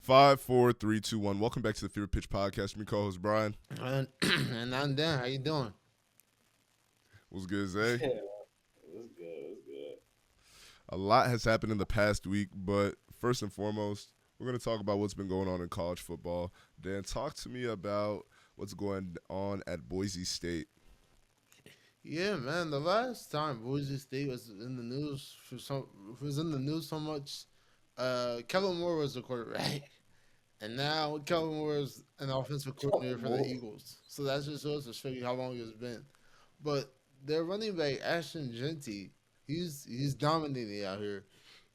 Five, four, three, two, one. Welcome back to the Fear Pitch Podcast. My co-host Brian. And I'm Dan. How you doing? What's good, Zay? Yeah, it's good. It's good. A lot has happened in the past week, but first and foremost, we're going to talk about what's been going on in college football. Dan, talk to me about what's going on at Boise State. Yeah, man. The last time Boise State was in the news so much. Kellen Moore was the quarterback, and now Kellen Moore is an offensive coordinator for the Eagles. So that just shows to show you how long it's been. But their running back Ashton Jeanty, he's dominating out here.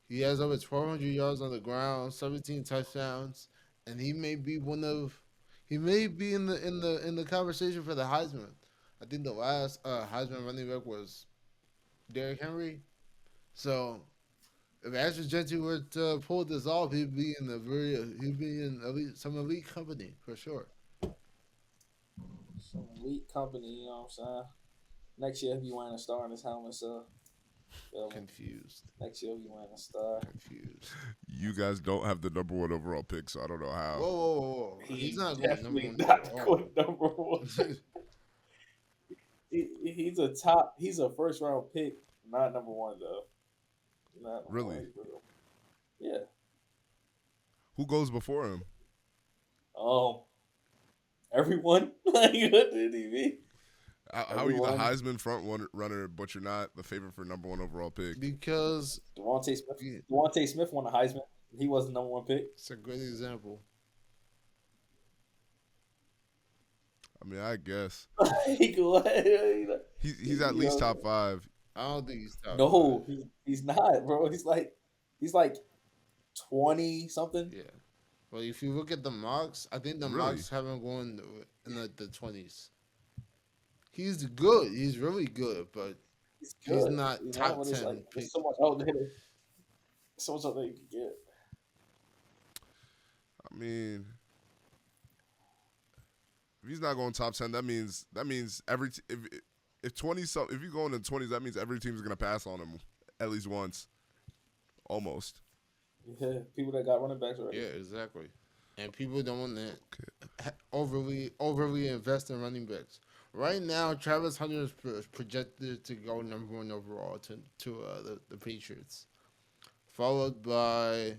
He has over 1,200 yards on the ground, 17 touchdowns, and he may be in the conversation for the Heisman. I think the last Heisman running back was Derrick Henry. So if Ashton Jeanty were to pull this off, he'd be in some elite company for sure. Some elite company, you know what I'm saying? Next year, he'll be wearing a star on his helmet, so. Confused. Next year, he'll be wearing a star. Confused. You guys don't have the number one overall pick, so I don't know how. Whoa. He's not going number Definitely one. not going number one. He's a first round pick, not number one, though. Not Really? one, bro. Yeah. Who goes before him? Everyone? Like, what did he mean? How are you the Heisman front runner, but you're not the favorite for number one overall pick? Because Devontae Smith won the Heisman. He was the number one pick. it's a great example. I mean, I guess. He's at least top five. I don't think he's top. No, he's not, bro. He's like 20 something. Yeah. Well, if you look at the mocks, I think the mocks have him going in the 20s. He's good. He's really good, but he's not top 10. Like, there's so much out there. So much out there you can get. I mean, if he's not going top 10, that means if 20 if you go in the 20s, that means every team is gonna pass on him at least once, almost. Yeah, people that got running backs already. Yeah, exactly. And people don't want to overly invest in running backs. Right now, Travis Hunter is projected to go number one overall to the Patriots, followed by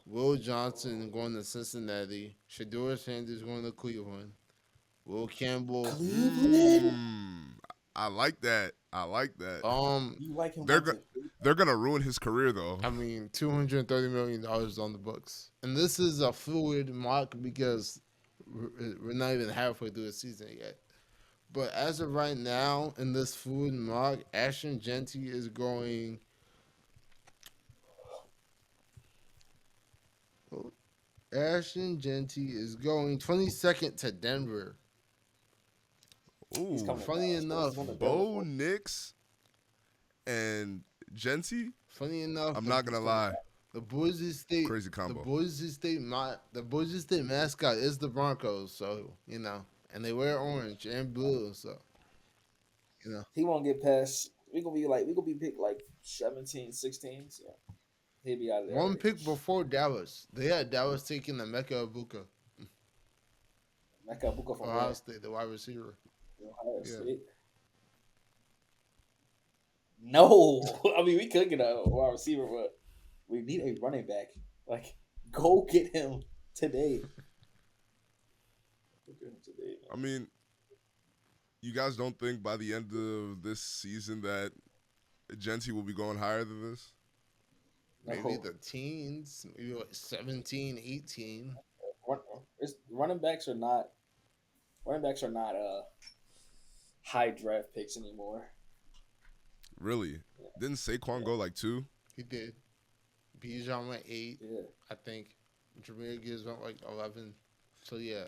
Will Johnson going to Cincinnati, Shador Sanders going to Cleveland, Will Campbell. I like that. You like him? They're gonna ruin his career though. I mean, $230 million on the books, and this is a fluid mock because we're not even halfway through the season yet. But as of right now, in this fluid mock, Ashton Jeanty is going. Ashton Jeanty is going 22nd to Denver. Ooh, funny enough, Bo Nix and Jeanty. Funny enough, I'm not gonna lie. The Boise State crazy combo. The Boise State mascot is the Broncos, so and they wear orange and blue, so he won't get past. We gonna be picked like 17, 16. So he'll be out of there. One pick before Dallas. They had Dallas taking the Mecca Ibuka. Mecca Ibuka from Ohio State, the wide receiver. Ohio State. No, I mean we could get a wide receiver, but we need a running back. Like, go get him today. I mean, you guys don't think by the end of this season that Jeanty will be going higher than this? Maybe the teens, maybe like 17, 18. Running backs are not high draft picks anymore. Really? Yeah. Didn't Saquon go like 2? He did. Bijan went 8. Yeah. I think. Jameer Gibbs went like 11. So yeah,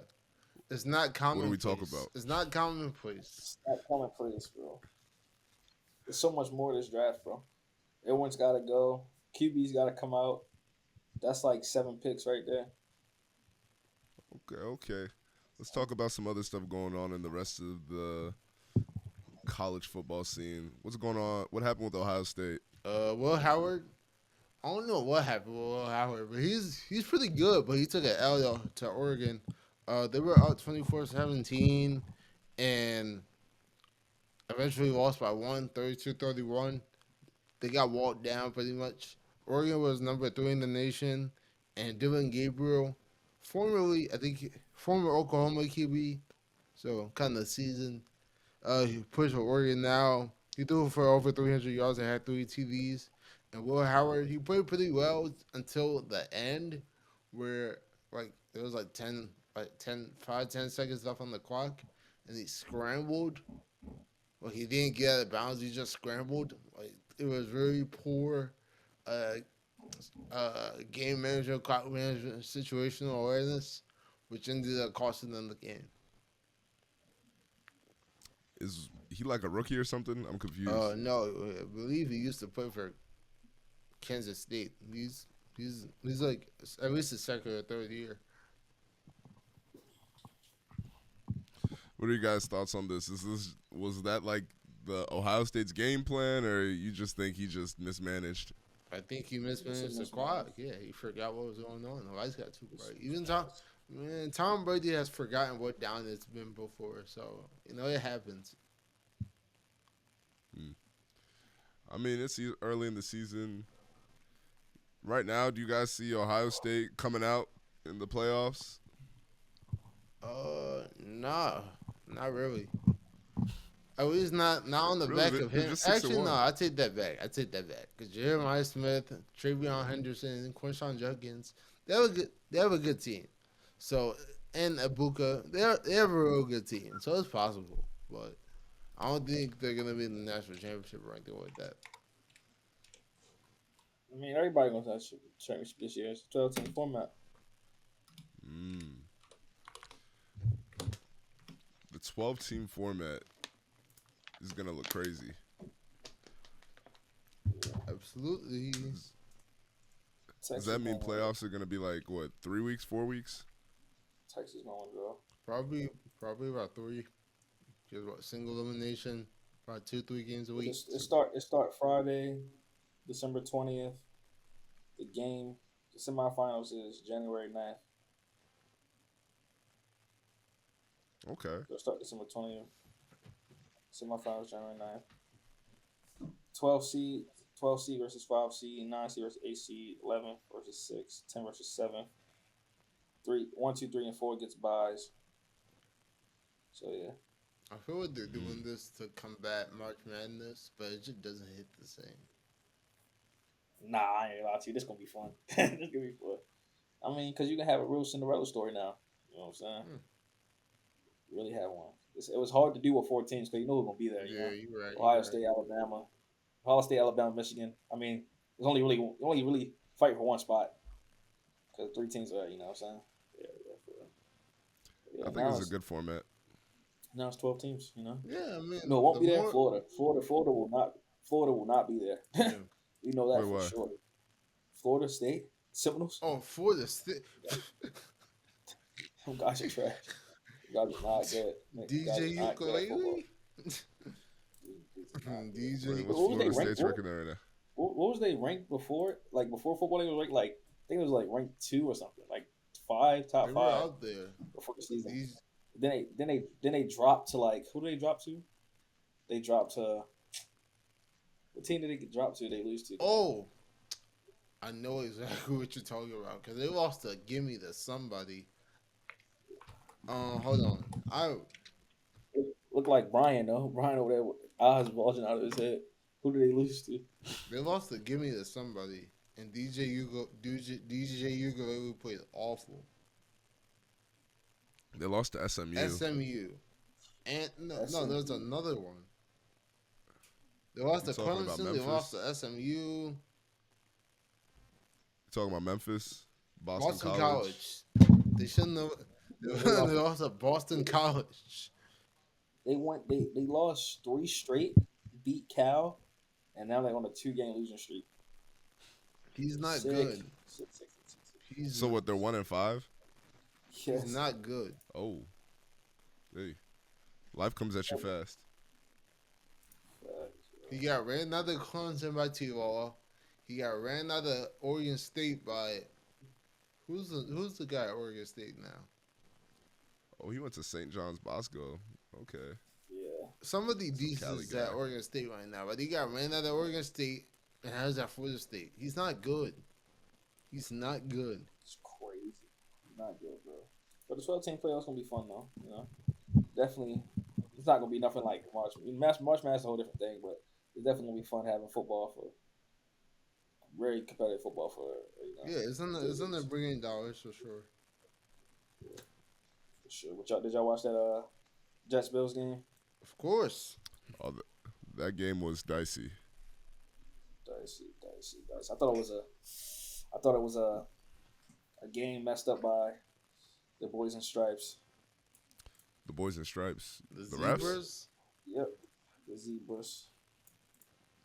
it's not common. What do we talk about? It's not commonplace. It's not commonplace, bro. There's so much more to this draft, bro. Everyone's got to go. QB's got to come out. That's like 7 picks right there. Okay. Let's talk about some other stuff going on in the rest of the college football scene. What's going on? What happened with Ohio State? Will Howard I don't know what happened with Will Howard, but he's pretty good. But he took an L to Oregon. They were up 24-17, and eventually lost by 32-31. They got walked down pretty much. Oregon was number 3 in the nation, and Dylan Gabriel, formerly I think former Oklahoma QB, so kind of seasoned. He plays for Oregon now. He threw for over 300 yards and had 3 TDs. And Will Howard, he played pretty well until the end, where like there was like 10 seconds left on the clock, and he scrambled. Well, he didn't get out of bounds. He just scrambled. Like it was very poor uh, game management, clock management, situational awareness, which ended up costing them the game. Is he like a rookie or something? I'm confused. No, I believe he used to play for Kansas State. He's like at least his second or third year. What are you guys' thoughts on this? Was that like the Ohio State's game plan, or you just think he just mismanaged? I think he mismanaged the clock. Yeah, he forgot what was going on. The lights got too bright. Even Tom Brady has forgotten what down it's been before, so it happens. I mean, it's early in the season. Right now, do you guys see Ohio State coming out in the playoffs? Nah, not really. At least not on the Really? back of They're him. just Actually, 6-1. no, I take that back. Because Jeremiah Smith, Travion Henderson, Quinshon Judkins, they have a good team. So, and Ibuka, they have a real good team. So it's possible, but I don't think they're gonna be in the national championship or anything like that. I mean, everybody gonna have championship this year. It's a 12-team format. The 12-team format is gonna look crazy. Absolutely. Does that mean playoffs are gonna be like what, 3 weeks, 4 weeks? Texas gonna win, bro. Probably about 3. Because what, single elimination, about 2-3 games a week. It start Friday, December 20th. The semifinals is January 9th. Okay. They'll start December 20th. Semifinals January 9th. 12 seed versus 5 seed, 9 seed versus 8 seed, 11 versus 6, 10 versus 7. 1, 2, 3, and 4 gets buys. So yeah. I feel like they're doing this to combat March Madness, but it just doesn't hit the same. Nah, I ain't gonna lie to you. This gonna be fun. This gonna be fun. I mean, because you can have a real Cinderella story now. You know what I'm saying? Really have one. It was hard to do with 4 teams because you know who's gonna be there. Yeah, you're right. Ohio State, Alabama, Michigan. I mean, there's only really fight for one spot because 3 teams are. You know what I'm saying? Yeah. I think it's a good format. Now it's 12 teams. You know. Yeah, I mean, no, it won't be there. Florida will not be there. Yeah. We know that Wait, for sure. Florida State Seminoles. Oh, Florida State. Oh gosh, you're trash. You guys are not good. DJ Ukulele. DJ. What's Florida State's record right now? What was they ranked before? Like before football, they was ranked like I think it was like ranked 2 or something, like 5, top 5 out there before the season. Then they dropped to like who did they drop to? They dropped to what team did they drop to? They lose to. Oh, I know exactly what you're talking about because they lost to Gimme to somebody. Hold on. It looked like Brian though. Brian over there with eyes bulging out of his head. Who did they lose to? They lost to Gimme to somebody, and DJ Ukulele played awful. They lost to SMU. And no, there's another one. They lost to Clemson. They lost to SMU. You talking about Memphis? Boston College. They shouldn't have. They lost to Boston College. They lost 3 straight, beat Cal, and now they're on a 2-game losing streak. He's not good. So what? They're 1-5. Yes. He's not good. Oh, hey, life comes at you fast. He got ran out of Clemson by T-Law. He got ran out of Oregon State by who's the guy at Oregon State now? Oh, he went to St. John's Bosco. Okay. Yeah. Somebody That's a Cali decent guy. at Oregon State right now, but he got ran out of Oregon State and has at Florida State. He's not good. He's not good. It's crazy. Not good, bro. But the 12-team playoffs gonna be fun though. You know, definitely. It's not gonna be nothing like March. March Madness is a whole different thing, but it's definitely gonna be fun having football for very competitive football for. You know, Yeah, it's in the bringing dollars for sure. Yeah, for sure. Did y'all watch that Jets Bills game? Of course. Oh, that game was dicey. Dicey. I thought it was a game messed up by the Boys in Stripes. The Boys in Stripes. The refs? Zebras. Yep, the Zebras.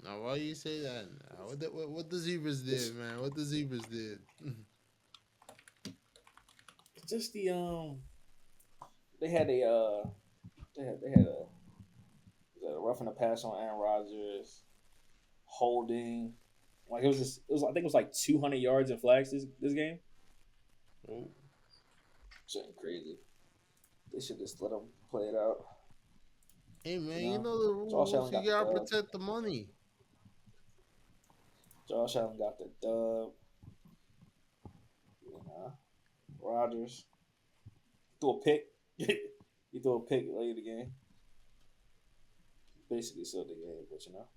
Now, why you say that? What the Zebras did, man? What the Zebras did? Just the they had a roughing the pass on Aaron Rodgers, holding, like I think it was like 200 yards in flags this game. Oh. Something crazy. They should just let them play it out. Hey, man, No. you know the Josh rules. Allen You got gotta the dub. protect the money. Josh Allen got the dub. You know, Rodgers threw a pick. He threw a pick late in the game. Basically sealed the game, but you know.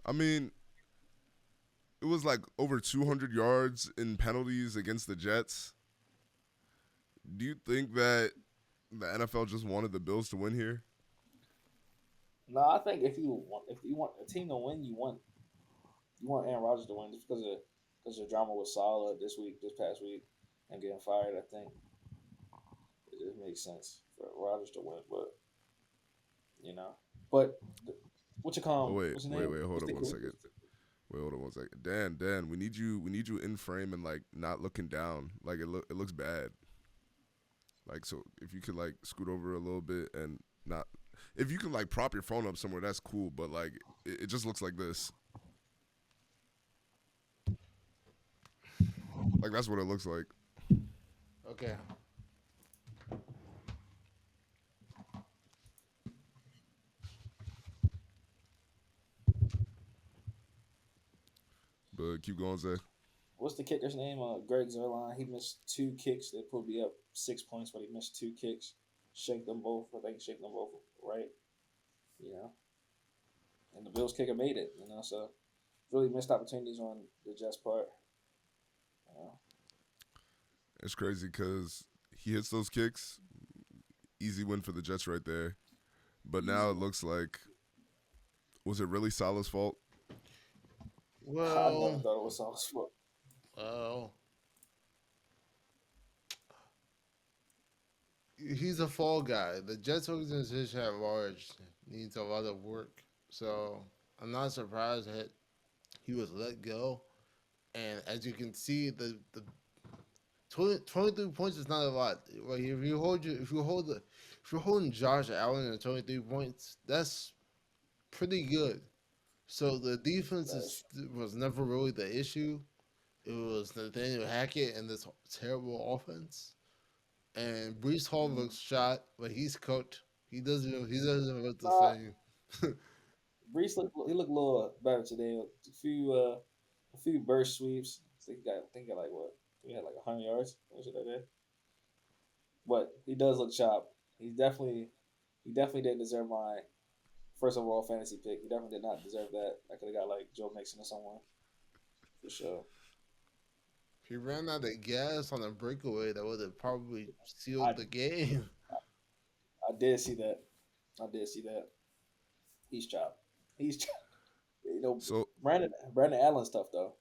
I mean, it was like over 200 yards in penalties against the Jets. Do you think that the NFL just wanted the Bills to win here? No, I think if you want a team to win, you want Aaron Rodgers to win just because the drama was solid this past week, and getting fired. I think it just makes sense for Rodgers to win, but you know, what you call? Oh, wait, what's his name? hold on one second. Wait, hold on one second. Dan, we need you in frame and like not looking down. Like it looks bad. Like, so if you could like scoot over a little bit and not, if you can like prop your phone up somewhere, that's cool. But like, it just looks like this. Like that's what it looks like. Okay. But keep going, Zay. What's the kicker's name? Greg Zuerlein. He missed 2 kicks. They put me up 6 points, but he missed 2 kicks. Shake them both. I think shake them both right. You know, and the Bills kicker made it. You know, so really missed opportunities on the Jets' part. You know. It's crazy because he hits those kicks. Easy win for the Jets right there. But now it looks like, was it really Salah's fault? I never Well, thought it was Salah's fault. he's a fall guy. The Jets organization at large needs a lot of work. So I'm not surprised that he was let go. And as you can see, the 23 points is not a lot. Like if you're holding Josh Allen at 23 points, that's pretty good. So the defense was never really the issue. It was Nathaniel Hackett and this terrible offense. And Brees Hall looks shot, but he's cooked. He doesn't look the same. Brees looked a little better today. A few burst sweeps. I think he got like what? He had like 100 yards. What was it like that? But he does look sharp. He definitely didn't deserve my first overall fantasy pick. He definitely did not deserve that. I could have got like Joe Mixon or someone for sure. He ran out of gas on a breakaway that would have probably sealed the game. I did see that. He's chopped. You know, So Brandon Allen's tough though.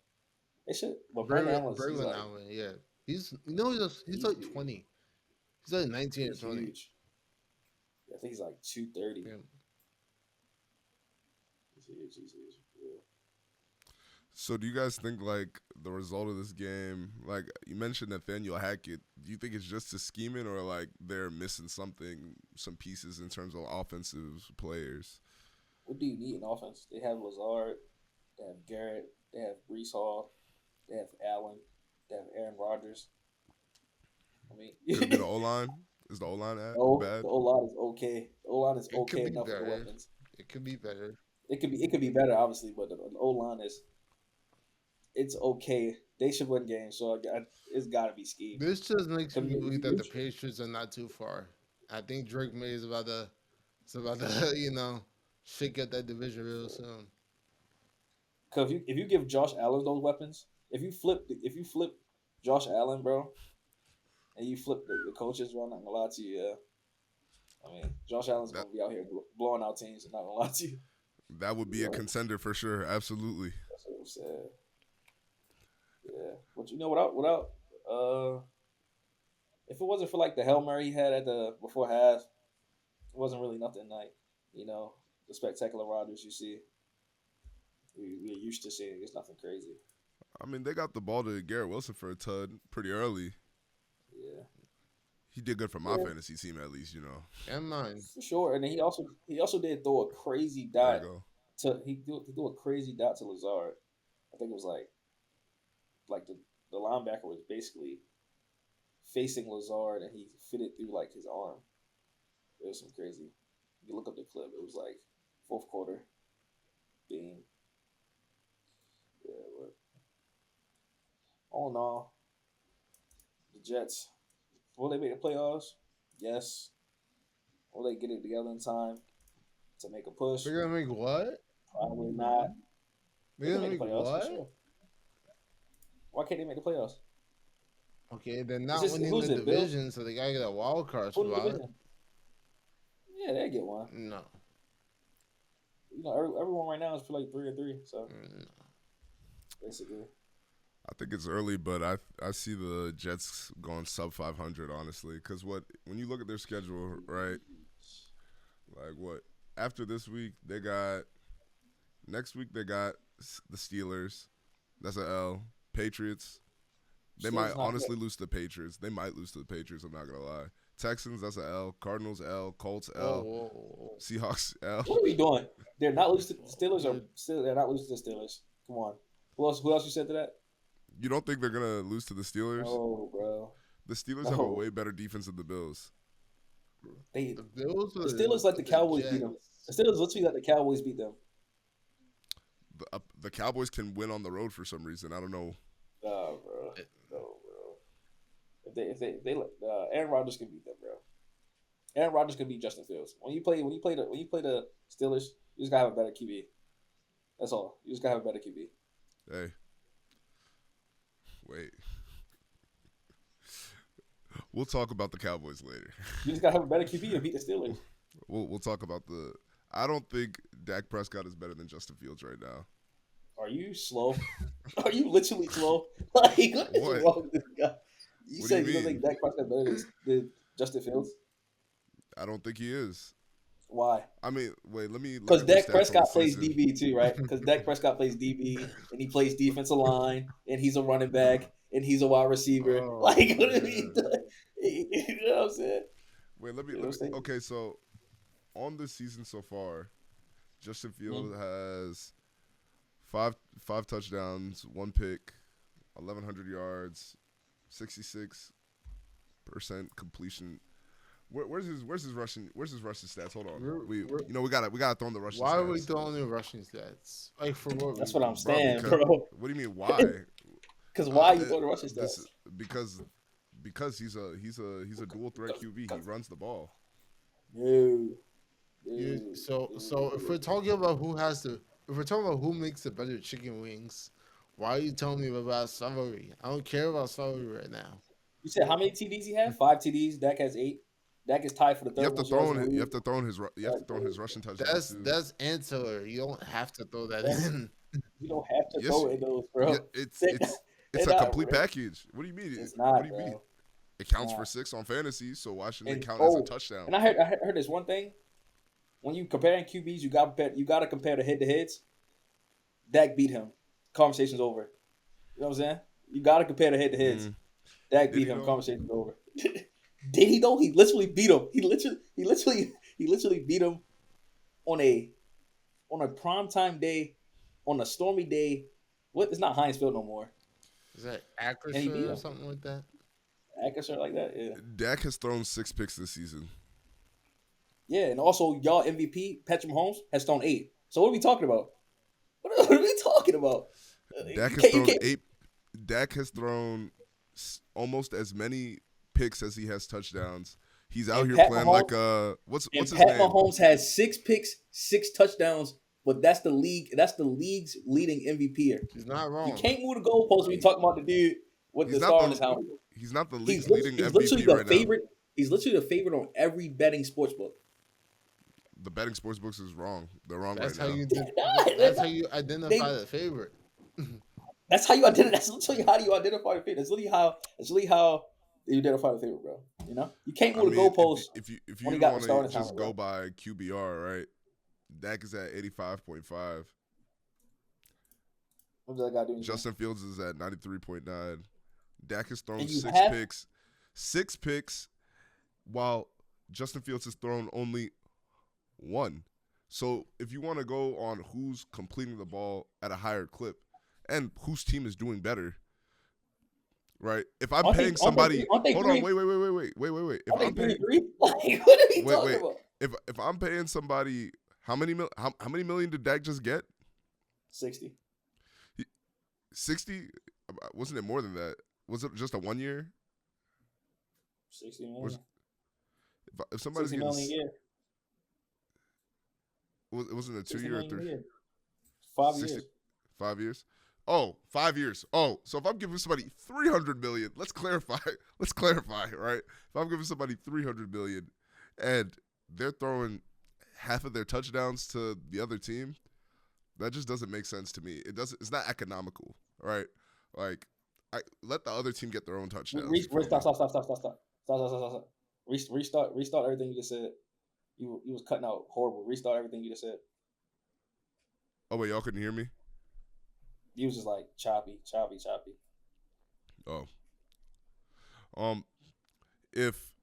They should. But Brandon Allen's he's like, Allen, yeah. He's like 20. He's like 19 or 20. huge. Yeah, I think he's like 230. Yeah. He's huge. Yeah. So do you guys think like the result of this game, like you mentioned Nathaniel Hackett, do you think it's just a scheming or like they're missing some pieces in terms of offensive players? What do you need in offense? They have Lazard, they have Garrett, they have Brees Hall, they have Allen, they have Aaron Rodgers. I mean, Could it be the O line? Is the O line no, bad? the O line is okay. The O line is It could okay be enough with the better. weapons. It could be better. It could be better, obviously, but the O line is it's okay. They should win games, so it's got to be scheme. This just makes me believe that the Huge. Patriots are not too far. I think Drake May is about to, shake up that division real soon. Because if you give Josh Allen those weapons, if you flip Josh Allen, bro, and you flip the coaches, bro, I'm not gonna lie to you. Yeah. I mean, Josh Allen's gonna be out here blowing out teams. I'm not gonna lie to you. That would be a contender for sure. Absolutely. That's what I'm saying. Yeah, but you know, without if it wasn't for like the Hail Mary he had at the before half, it wasn't really nothing like the spectacular Rodgers you see. We're used to seeing. It's nothing crazy. I mean, they got the ball to Garrett Wilson for a tud pretty early. Yeah, he did good for my fantasy team at least, And mine for sure. And then he also did throw a crazy dot he threw a crazy dot to Lazard. I think it was like the linebacker was basically facing Lazard and he fitted through like his arm. It was some crazy. You look up the clip. It was like fourth quarter beam. Yeah, but all in all, the Jets, will they make the playoffs? Yes. Will they get it together in time to make a push? they're gonna make what? Probably not. They're gonna make make the playoffs what? for sure. Why can't they make the playoffs? Okay, they're not Just- winning who's the it, Bill? division, so they gotta get a wild card Who in the spot. division? Yeah, they get one. No. Everyone right now is like 3-3. So No. basically, I think it's early, but I see the Jets going sub 500, honestly. Because when you look at their schedule, right, like what, after this week, next week they got the Steelers. That's an L. Patriots. They might honestly lose to the Patriots. They might lose to the Patriots, I'm not going to lie. Texans, that's an L. Cardinals, L. Colts, L. Whoa. Seahawks, L. what are we doing? They're not losing to the Steelers, or still they're not losing to the Steelers. Come on. Who else you said to that? You don't think they're going to lose to the Steelers? Oh, bro. The Steelers have a way better defense than the Bills. The Bills The Steelers let the Cowboys beat them. The Steelers literally let the Cowboys beat them. The Cowboys can win on the road for some reason. I don't know. No, bro. No, bro. If they Aaron Rodgers can beat them, bro. Aaron Rodgers can beat Justin Fields. When you play the Steelers, you just gotta have a better QB. That's all. You just gotta have a better QB. Hey. Wait. We'll talk about the Cowboys later. You just gotta have a better QB and beat the Steelers. We'll talk about I don't think Dak Prescott is better than Justin Fields right now. Are you slow? Are you literally slow? Like, what is wrong with this guy? You What said do you you don't think Dak Prescott better than Justin Fields? I don't think he is. Why? I mean, wait, let me. Because Dak Prescott plays DB too, right? Because Dak Prescott plays DB and he plays defensive line and he's a running back and he's a wide receiver. Oh, like, what is he doing? You know what I'm saying? Wait, let me. You know what I'm saying? Okay, so on this season so far, Justin Fields has five touchdowns, 1 pick, 1,100 yards, 66% completion. Where's his rushing stats? Hold on. We gotta throw in the rushing Why stats. are we throwing in rushing stats? Like for what? That's what I'm Bro, saying, because- bro. What do you mean why? Because why you throwing the rushing stats? Because he's a dual threat QB. He runs the ball. No. So if we're talking about who makes the better chicken wings, why are you telling me about Savory? I don't care about Savory right now. You said how many TDs he had? 5 TDs. Dak has 8. Dak is tied for the third. You have to throw in his rushing touchdowns. That's ancillary. You don't have to throw that in. You don't have to throw in those, bro. Yeah, it's a complete package. What do you mean? It's not, what do you bro. mean? It counts for 6 on fantasy, so why shouldn't it count oh, as a touchdown? And I heard this one thing. When you comparing QBs, you got to compare the head-to-heads. Dak beat him. Conversation's over. You know what I'm saying? You got to compare the head-to-heads. Dak beat him. Conversation's over. Did he though? He literally beat him. He literally beat him on a on a primetime day, on a stormy day. What? It's not Heinz Field no more. Is that And he beat Acrisure or him. something like that? Acrisure like that, yeah. Dak has thrown 6 picks this season. Yeah, and also y'all MVP, Patrick Mahomes, has thrown 8. So what are we talking about? What are we talking about? Dak has thrown almost as many picks as he has touchdowns. He's out here playing Mahomes, like what's his Pat name? Mahomes has 6 picks, 6 touchdowns, but that's the league's leading MVP here. He's not wrong. You can't move the goalpost when you talk about the dude with the star on his helmet. He's not the league's leading MVP right favorite. now. He's literally the favorite on every betting sports book. The betting sports books is wrong. They're wrong That's right how now. that's how you identify the favorite. That's how you identify. That's literally how you identify the favorite. That's literally how you identify the favorite, bro. You know, you can't move the goalpost. If you want to just go by QBR, right? Dak is at 85.5. What does that guy do? Justin Fields is at 93.9. Dak has thrown 6 picks, while Justin Fields has thrown only 1. So if you want to go on who's completing the ball at a higher clip and whose team is doing better, right? If I'm paying somebody, hold on, wait. If I'm paying, what are we talking about? If I'm paying somebody, how many million did Dak just get? 60. 60? Wasn't it more than that? Was it just a 1 year? 60 million. If somebody's 60 million a year. It wasn't a 2 year or 3? 5 years. 5 years? Oh, 5 years. Oh, so if I'm giving somebody $300 million, let's clarify, right? If I'm giving somebody $300 million and they're throwing half of their touchdowns to the other team, that just doesn't make sense to me. It's not economical, right? Like, let the other team get their own touchdowns. Stop. Restart everything you just said. You was cutting out horrible. Restart everything you just said. Oh wait, y'all couldn't hear me? You was just like choppy. Oh. If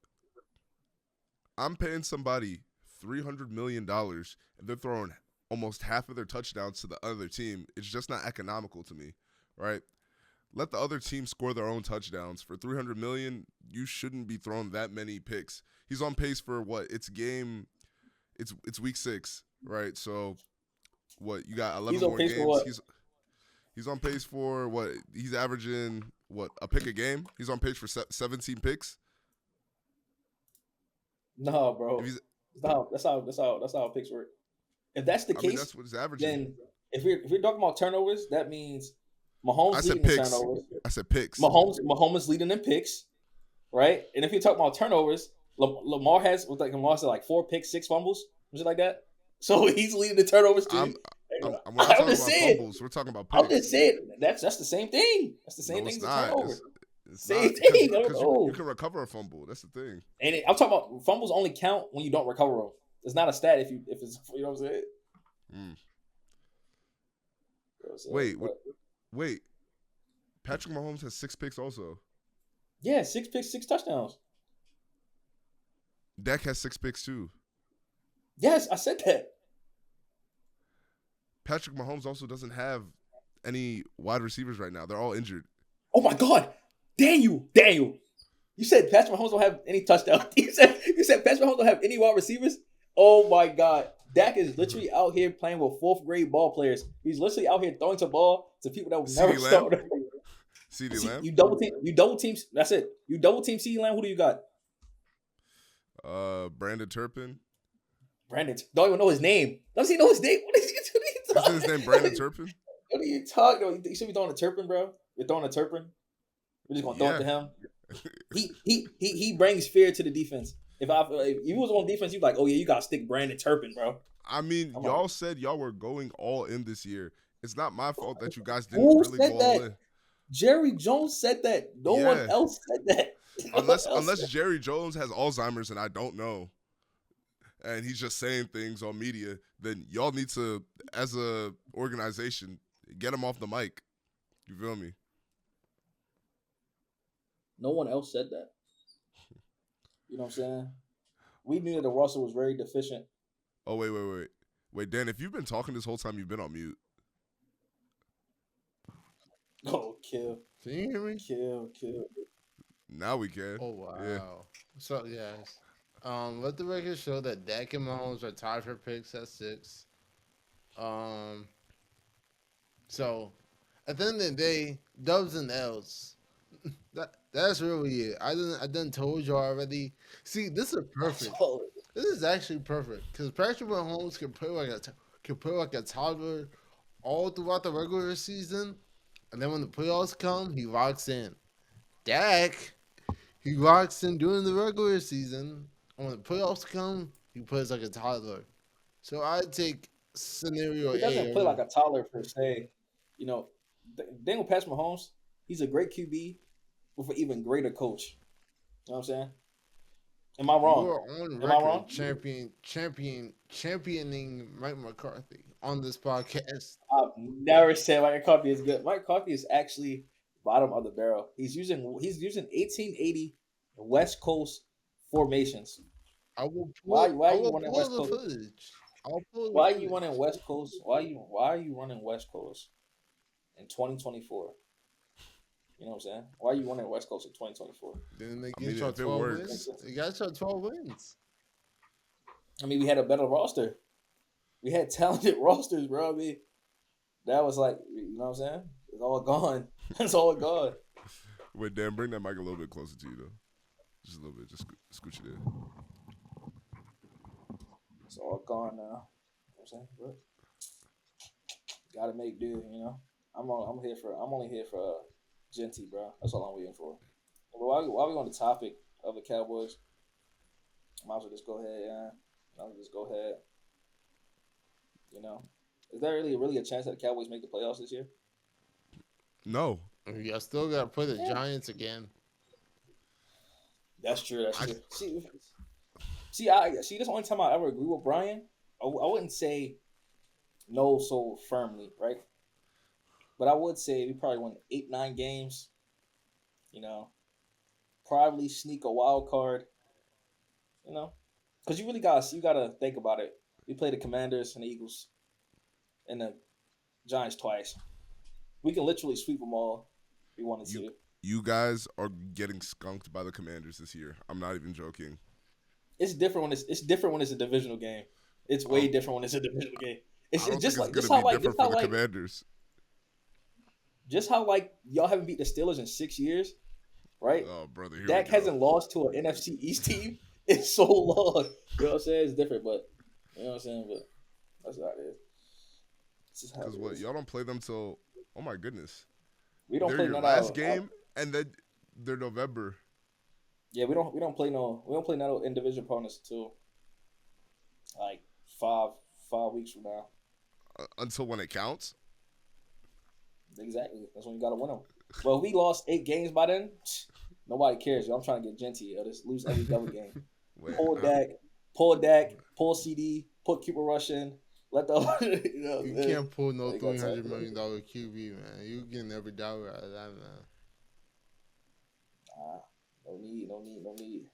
I'm paying somebody $300 million and they're throwing almost half of their touchdowns to the other team, it's just not economical to me, right? Let the other team score their own touchdowns. For $300 million, you shouldn't be throwing that many picks. He's on pace for what? It's week 6, right? So what? You got 11 more games. He's on pace for what? He's averaging what? A pick a game. He's on pace for 17 picks. No, bro. That's how picks work. If that's the case, that's what he's averaging. Then if we're talking about turnovers, that means Mahomes leading in turnovers. I said picks. Mahomes is leading in picks, right? And if you're talking about turnovers, Lamar has 4 picks, 6 fumbles, something like that. So he's leading the turnovers too. We're not talking about fumbles. We're talking about picks. I'm just saying that's the same thing. That's the same thing as a turnover. Same thing. You can recover a fumble. That's the thing. And I'm talking about fumbles only count when you don't recover them. It's not a stat if it's you know what I'm saying. Wait. Patrick Mahomes has 6 picks also. Yeah, 6 picks, 6 touchdowns. Dak has 6 picks too. Yes, I said that. Patrick Mahomes also doesn't have any wide receivers right now. They're all injured. Oh my God, Daniel. You said Patrick Mahomes don't have any touchdowns. You said Patrick Mahomes don't have any wide receivers. Oh my God, Dak is literally out here playing with 4th grade ball players. He's literally out here throwing the ball to people that would never start. CeeDee Lamb. You double team. That's it. You double team CeeDee Lamb. Who do you got? Brandon Turpin. Brandon don't even know his name. Does he know his name? What are you talking? Isn't his name Brandon Turpin? What are you talking about? You should be throwing a Turpin, bro. You're throwing a Turpin. We're just gonna throw it to him. He brings fear to the defense. If you was on defense, you'd be like, oh yeah, you gotta stick Brandon Turpin, bro. I mean, y'all said y'all were going all in this year. It's not my fault that you guys didn't really go all in. Jerry Jones said that. No one else said that. Unless Jerry Jones has Alzheimer's and I don't know, and he's just saying things on media, then y'all need to, as a organization, get him off the mic. You feel me? No one else said that. You know what I'm saying? We knew that the roster was very deficient. Oh, wait. Wait, Dan, if you've been talking this whole time, you've been on mute. Oh, kill. Can you hear me? Kill. Now we can. Oh wow. Yeah. So yes. Let the record show that Dak and Mahomes are tied for picks at 6. So at the end of the day, dubs and L's. That's really it. I didn't told you already. See, this is perfect. This is actually perfect because Patrick Mahomes can play like a toddler all throughout the regular season, and then when the playoffs come, he locks in. Dak, he locks in during the regular season, and when the playoffs come, he plays like a toddler. So I take scenario He doesn't A. play like a toddler per se. You know, Daniel Patrick Mahomes, he's a great QB with an even greater coach. You know what I'm saying? Am I wrong? You are on Am I record wrong? championing Mike McCarthy on this podcast. I've never said Mike McCarthy is good. Mike McCarthy is actually bottom of the barrel. He's using 1880 West Coast formations. I will Why pull. are I you will running pull West the Coast? footage. I'll pull the Why are you footage. running West Coast? Why are you running West Coast in 2024? You know what I'm saying? Why are you running West Coast in 2024? Then they I get mean, y'all if it 12 works. wins. You got y'all 12 wins. I mean, we had a better roster. We had talented rosters, bro. I mean, that was like, you know what I'm saying? It's all gone. It's all gone. Wait, Dan, bring that mic a little bit closer to you, though. Just a little bit. Just scooch it in. It's all gone now. You know what I'm saying? But gotta make do, you know. I'm only here for Jeanty, bro. That's all I'm waiting for. But while we on the topic of the Cowboys, might as well just go ahead, yeah. Might as well just go ahead. You know, is there really a chance that the Cowboys make the playoffs this year? No. Y'all still got to play the Giants again. That's true. That's true. See, this is the only time I ever agree with Brian. I wouldn't say no so firmly, right? But I would say we probably win 8-9 games. You know, probably sneak a wild card. You know, because you gotta think about it. We play the Commanders and the Eagles and the Giants twice. We can literally sweep them all if we wanted to. You guys are getting skunked by the Commanders this year. I'm not even joking. It's different when it's a divisional game. It's way different when it's a divisional game. It's I don't just think like it's gonna be different for the like Commanders. just how like y'all haven't beat the Steelers in 6 years, right? Oh, brother, here Dak we go. hasn't lost to an NFC East team in so long. You know what I'm saying? It's different, but you know what I'm saying. But that's how it is. Because what, y'all don't play them till? Oh my goodness. We don't They're play your none last of game, and then they're November. Yeah, we don't play no individual opponents until like five weeks from now. Until when it counts. Exactly. That's when you gotta win them. Well, if we lost 8 games by then, nobody cares. Yo. I'm trying to get Jeanty. Yo. Just lose every double game. Wait, pull Dak, pull CD, put Cooper Rush in. Let the You can't pull no $300 million QB, man. You getting every dollar out of that, man. No need.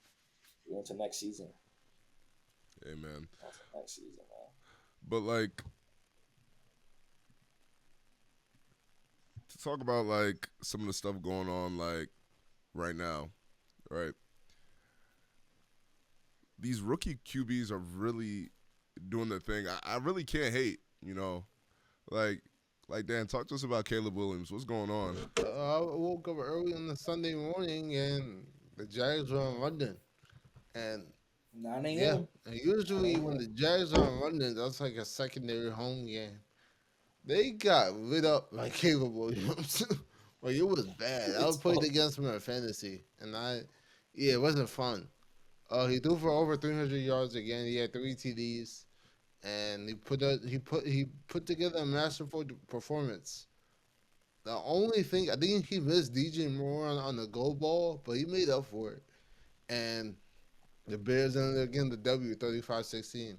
We're into next season. Hey, man. Next season, man. But like, to talk about like some of the stuff going on like right now, right? These rookie QBs are really doing their thing. I really can't hate, you know. Like Dan, talk to us about Caleb Williams. What's going on? I woke up early on the Sunday morning and the Jags were in London. And 9 a.m. yeah, and usually when the Jags are in London, that's like a secondary home game. They got lit up like Caleb Williams. Like it was bad. I played against him in fantasy, and it wasn't fun. He threw for over 300 yards again. He had 3 TDs, and he put together a masterful performance. The only thing I think he missed DJ Moore on the goal ball, but he made up for it. And the Bears ended up getting the W 35-16.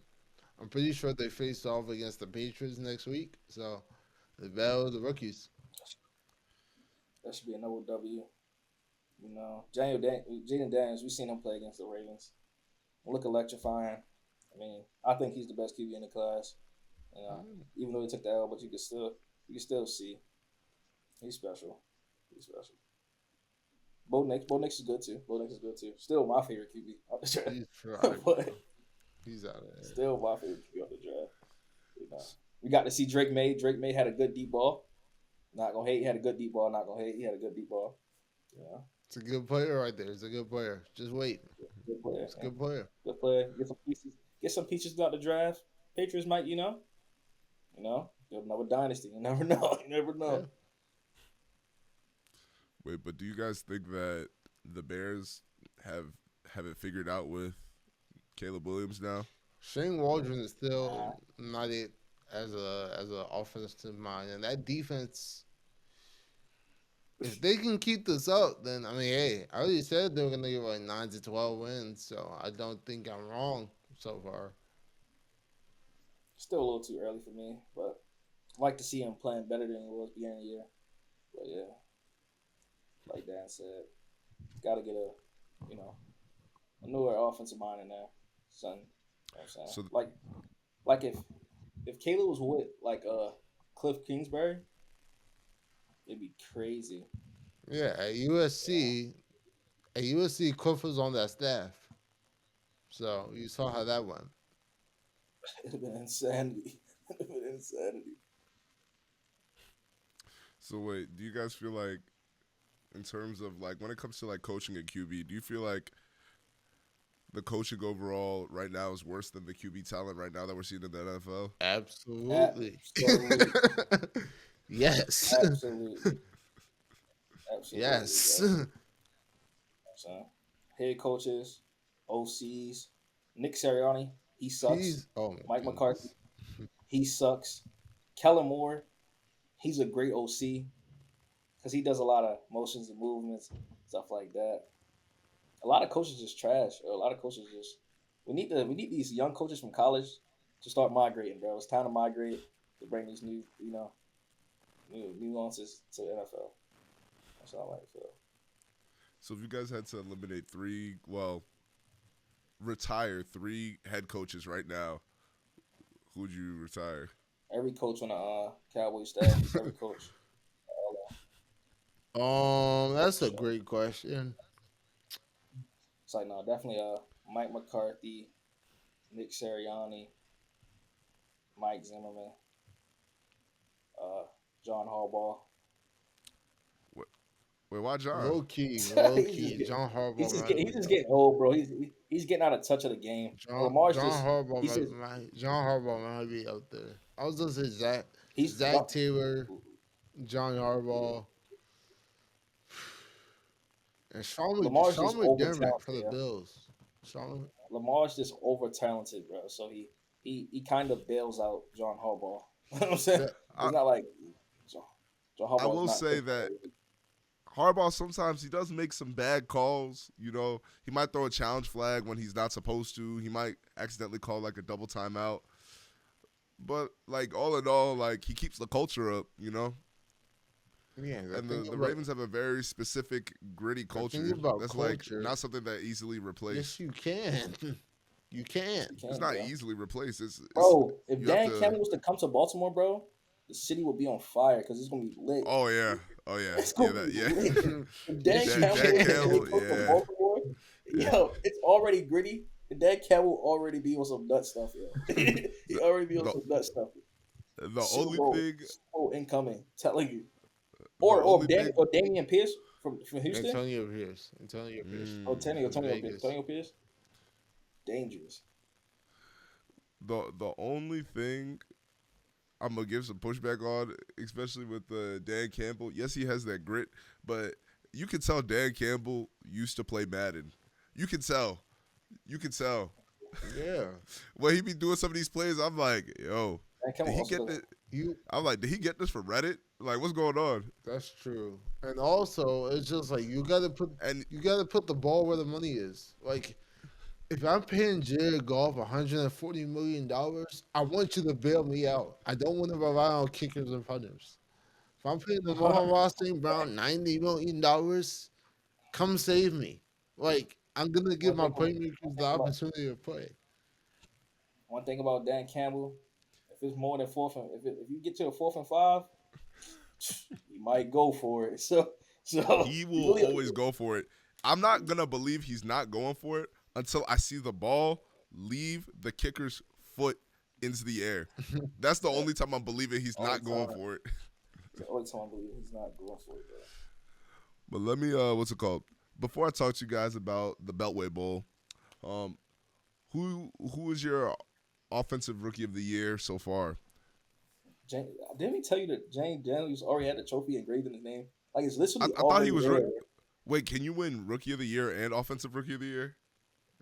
I'm pretty sure they face off against the Patriots next week. So the battle of the rookies. That should be another W. You know, Jaden Daniels, we've seen him play against the Ravens. Look electrifying. I mean, I think he's the best QB in the class. You know, even though he took the L, but you can still see he's special. He's special. Bo Nix is good too. Bo Nix is good too. Still my favorite QB out the draft. He's fried. But He's out of there. still my favorite QB out the draft. You know, we got to see Drake May. Drake May had a good deep ball. Not gonna hate. He had a good deep ball. Not gonna hate. He had a good deep ball. Yeah. It's a good player right there. It's a good player. Just wait. Good player. It's a good player. Good player. Get some pieces. Get some pieces throughout the draft. Patriots might, build another dynasty. You never know. You never know. Yeah. Wait, but do you guys think that the Bears have it figured out with Caleb Williams now? Shane Waldron is still not it as a offensive mind, and that defense. If they can keep this up, then I mean, hey, I already said they were gonna get like 9 to 12 wins, so I don't think I'm wrong so far. Still a little too early for me, but I like to see him playing better than he was beginning of the year. But yeah, like Dan said, got to get a newer offensive mind in there, son. You know what I'm saying? So like if Caleb was with Cliff Kingsbury, it'd be crazy. Yeah, at USC, Cliff was on that staff, so you saw how that went. It'd have been insanity. It'd have been insanity. So wait, do you guys feel like, in terms of like when it comes to like coaching a QB, do you feel like the coaching overall right now is worse than the QB talent right now that we're seeing in the NFL? Absolutely. Yes. Absolutely. Yes. So, head coaches, OCs, Nick Sirianni, he sucks. Mike McCarthy, he sucks. Kellen Moore, he's a great OC because he does a lot of motions and movements, stuff like that. A lot of coaches just trash. A lot of coaches just. We need these young coaches from college to start migrating, bro. It's time to migrate to bring these new nuances to the NFL. That's how I like to feel. So if you guys had to eliminate retire 3 head coaches right now, who would you retire? Every coach on the Cowboys staff, every coach. That's a great question. It's like, no, definitely Mike McCarthy, Nick Sirianni, Mike Zimmerman, John Harbaugh. Wait, why John? Low key. John Harbaugh. He's just getting old, bro. He's getting out of touch of the game. John Harbaugh might be out there. I was gonna say Zach Taylor, John Harbaugh, and Sean McDermott for the Bills. Lamar's just over talented, bro. So he kind of bails out John Harbaugh. You know what I'm saying? It's not like John Harbaugh. I will say that Harbaugh sometimes he does make some bad calls. You know, he might throw a challenge flag when he's not supposed to. He might accidentally call like a double timeout. But like all in all, like he keeps the culture up. You know. Yeah, and the Ravens have a very specific, gritty culture. That's like not something that easily replaced. Yes, you can. You can. It's not easily replaced. Bro, if Dan Campbell was to come to Baltimore, bro, the city would be on fire because it's gonna be lit. Oh yeah. It's gonna be lit. If Dan Campbell comes to Baltimore, yo, it's already gritty. And Dan Campbell already be on some nut stuff, yo. He already be on some nut stuff. The only thing incoming, telling you. Or Damian Pierce from Houston. Antonio Pierce. Antonio Pierce. Dangerous. The only thing I'm gonna give some pushback on, especially with Dan Campbell. Yes, he has that grit, but you can tell Dan Campbell used to play Madden. You can tell. Yeah. When he be doing some of these plays, I'm like, yo, did he get this? I'm like, did he get this from Reddit? Like, what's going on? That's true. And also, it's just like you gotta put the ball where the money is. Like, if I'm paying Jared Goff $140 million, I want you to bail me out. I don't want to rely on kickers and punters. If I'm paying the Ross St. Brown $90 million, come save me. Like, I'm gonna give my playmakers the opportunity to play. One thing about Dan Campbell, if it's more than if you get to the 4th and 5, you might go for it. So He will always go for it. I'm not gonna believe he's not going for it until I see the ball leave the kicker's foot into the air. That's the only time I'm believing he's not going for it. The only time I believe he's not going for it, bro. But let me what's it called? Before I talk to you guys about the Beltway Bowl, who is your offensive rookie of the year so far? Didn't we tell you that James Daniels already had the trophy engraved in his name? Like, it's literally. I thought he was. Wait, can you win rookie of the year and offensive rookie of the year?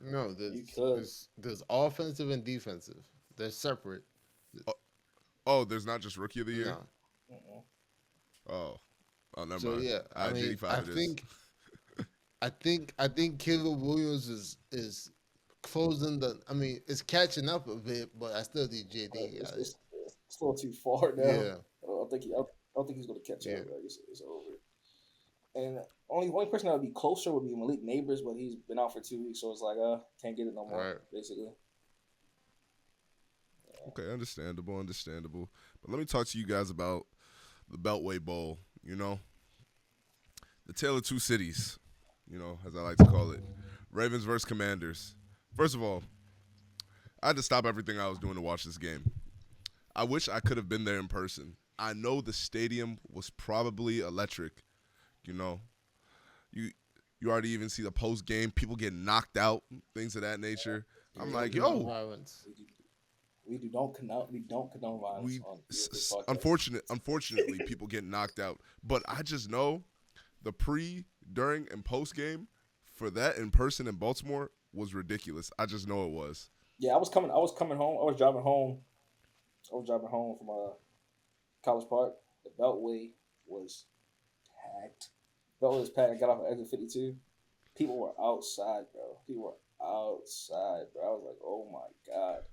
No, there's offensive and defensive. They're separate. Oh, there's not just rookie of the year. No. Oh, never so mind. Yeah, I think Caleb Williams is closing the. I mean, it's catching up a bit, but I still need JD. It's a little too far now. Yeah. I don't think he's going to catch up. Like, it's over. And only person that would be closer would be Malik Neighbors, but he's been out for 2 weeks, so it's like, can't get it no more, basically. Yeah. Okay, understandable. But let me talk to you guys about the Beltway Bowl, the tale of two cities, as I like to call it. Ravens versus Commanders. First of all, I had to stop everything I was doing to watch this game. I wish I could have been there in person. I know the stadium was probably electric. You already even see the post game, people getting knocked out, things of that nature. I'm like, yo, we don't condone violence. Unfortunately, people get knocked out. But I just know the pre, during, and post game for that in person in Baltimore was ridiculous. I just know it was. Yeah, I was coming home. I was driving home from College Park. The Beltway was packed. I got off at exit 52. People were outside, bro. I was like, oh my God.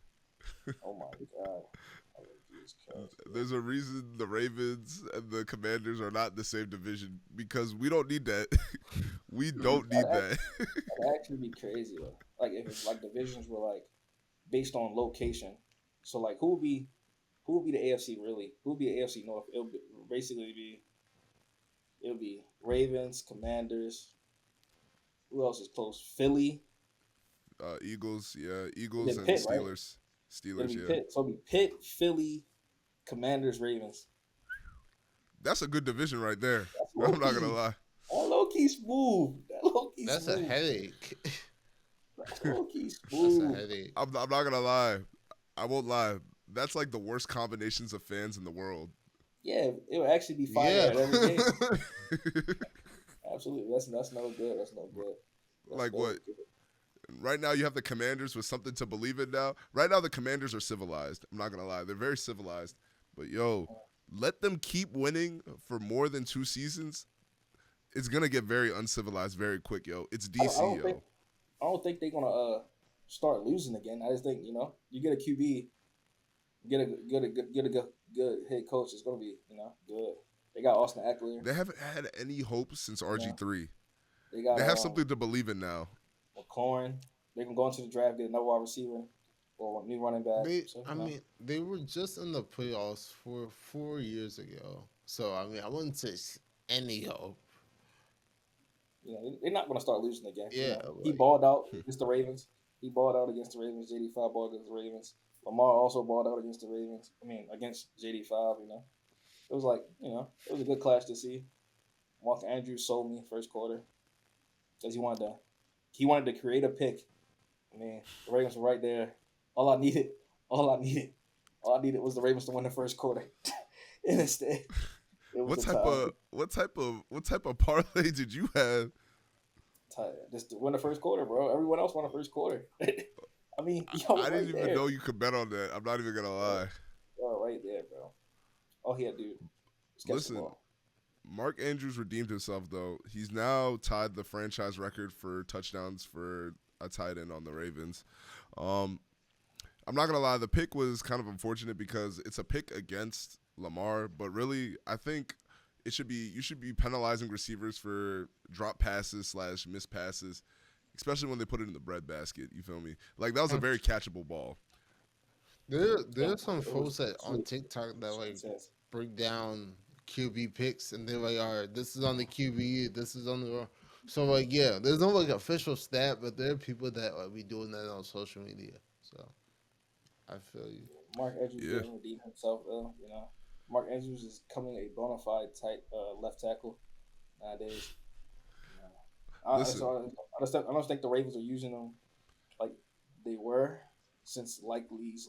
There's a reason the Ravens and the Commanders are not in the same division because we don't need that. We don't need that. That'd actually be crazy though. Like if like divisions were like based on location. So like who would be the AFC really? Who would be the AFC North? It would basically be Ravens, Commanders. Who else is close? Philly. Eagles, yeah. Eagles and Pitt, Steelers. Right? Steelers, yeah. Pitt. So it'll be Pitt, Philly, Commanders, Ravens. That's a good division right there. I'm not gonna lie. That low-key smooth. That's a headache. That's low-key smooth. That's a headache. I'm not gonna lie. I won't lie. That's like the worst combinations of fans in the world. Yeah, it would actually be fire at every game. Absolutely. That's no good. Like what? Right now you have the Commanders with something to believe in now. Right now the Commanders are civilized. I'm not going to lie. They're very civilized. But, let them keep winning for more than 2 seasons. It's going to get very uncivilized very quick, It's DC, I don't think they're going to start losing again. I just think, you get a QB, get a good head coach, it's going to be, good. They got Austin Eckler. They haven't had any hope since RG3. Yeah. They have something to believe in now. McLaurin. They can go into the draft, get another wide receiver or a new running back. They were just in the playoffs 4 years ago. So, I wouldn't say any hope. They're not going to start losing again. Yeah. He balled out against the Ravens. JD 5 balled against the Ravens. Lamar also balled out against the Ravens. Against JD 5, It was like, it was a good clash to see. Mark Andrews sold me first quarter because he wanted to create a pick. The Ravens were right there. All I needed was the Ravens to win the first quarter. And instead, what type of parlay did you have? Just to win the first quarter, bro. Everyone else won the first quarter. I didn't even know you could bet on that. I'm not even gonna lie. Right there, bro. All he had to do. Listen, Mark Andrews redeemed himself though. He's now tied the franchise record for touchdowns for a tight end on the Ravens. I'm not gonna lie, the pick was kind of unfortunate because it's a pick against Lamar, but really I think you should be penalizing receivers for drop passes / missed passes, especially when they put it in the breadbasket. You feel me? Like that was a very catchable ball. There's some folks that on TikTok that like intense. break down QB picks and they're like, all right, this is on the QB, this is on the. So like, yeah, there's no like official stat, but there are people that like be doing that on social media. So I feel you. Mark Andrews Yeah. didn't redeem himself, though. Mark Andrews is coming a bona fide tight left tackle nowadays. Listen. I don't think the Ravens are using him like they were since Likely's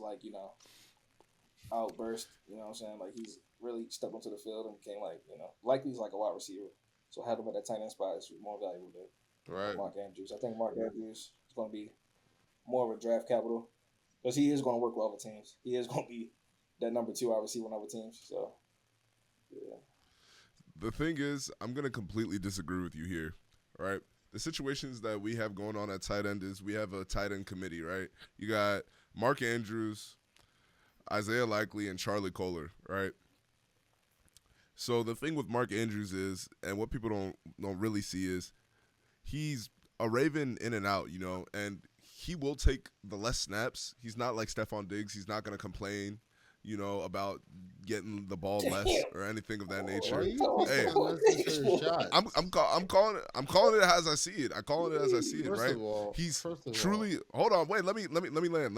outburst. You know what I'm saying? Like he's really stepped onto the field and became Likely's like a wide receiver. So having him at that tight end spot is more valuable than Right. Mark Andrews. I think Mark Andrews is going to be more of a draft capital because he is going to work with other teams. He is going to be that number 2 wide receiver on other teams. So, yeah. The thing is, I'm going to completely disagree with you here, right? The situations that we have going on at tight end is we have a tight end committee, right? You got Mark Andrews, Isaiah Likely, and Charlie Kohler, right? So the thing with Mark Andrews is, and what people don't really see is, he's a Raven in and out, and he will take the less snaps. He's not like Stephon Diggs. He's not going to complain, about getting the ball less or anything of that nature. Hey, I'm calling it as I see it. I'm calling it as I see it, First right? of all, He's truly. Hold on, wait. Let me land.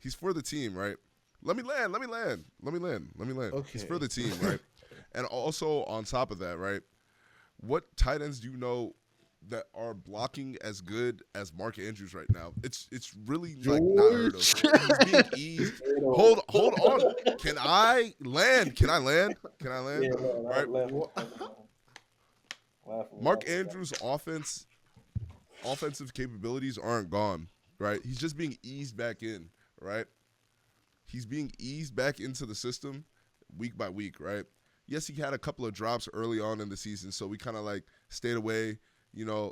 He's for the team, right? Let me land. Okay. He's for the team, right? And also on top of that, right? What tight ends do you know that are blocking as good as Mark Andrews right now? It's really like not heard of. He's being eased. Hold on. Can I land? Yeah, right. Mark Andrews' offensive capabilities aren't gone, right? He's just being eased back in, right? He's being eased back into the system week by week, right? Yes, he had a couple of drops early on in the season, so we kind of like stayed away.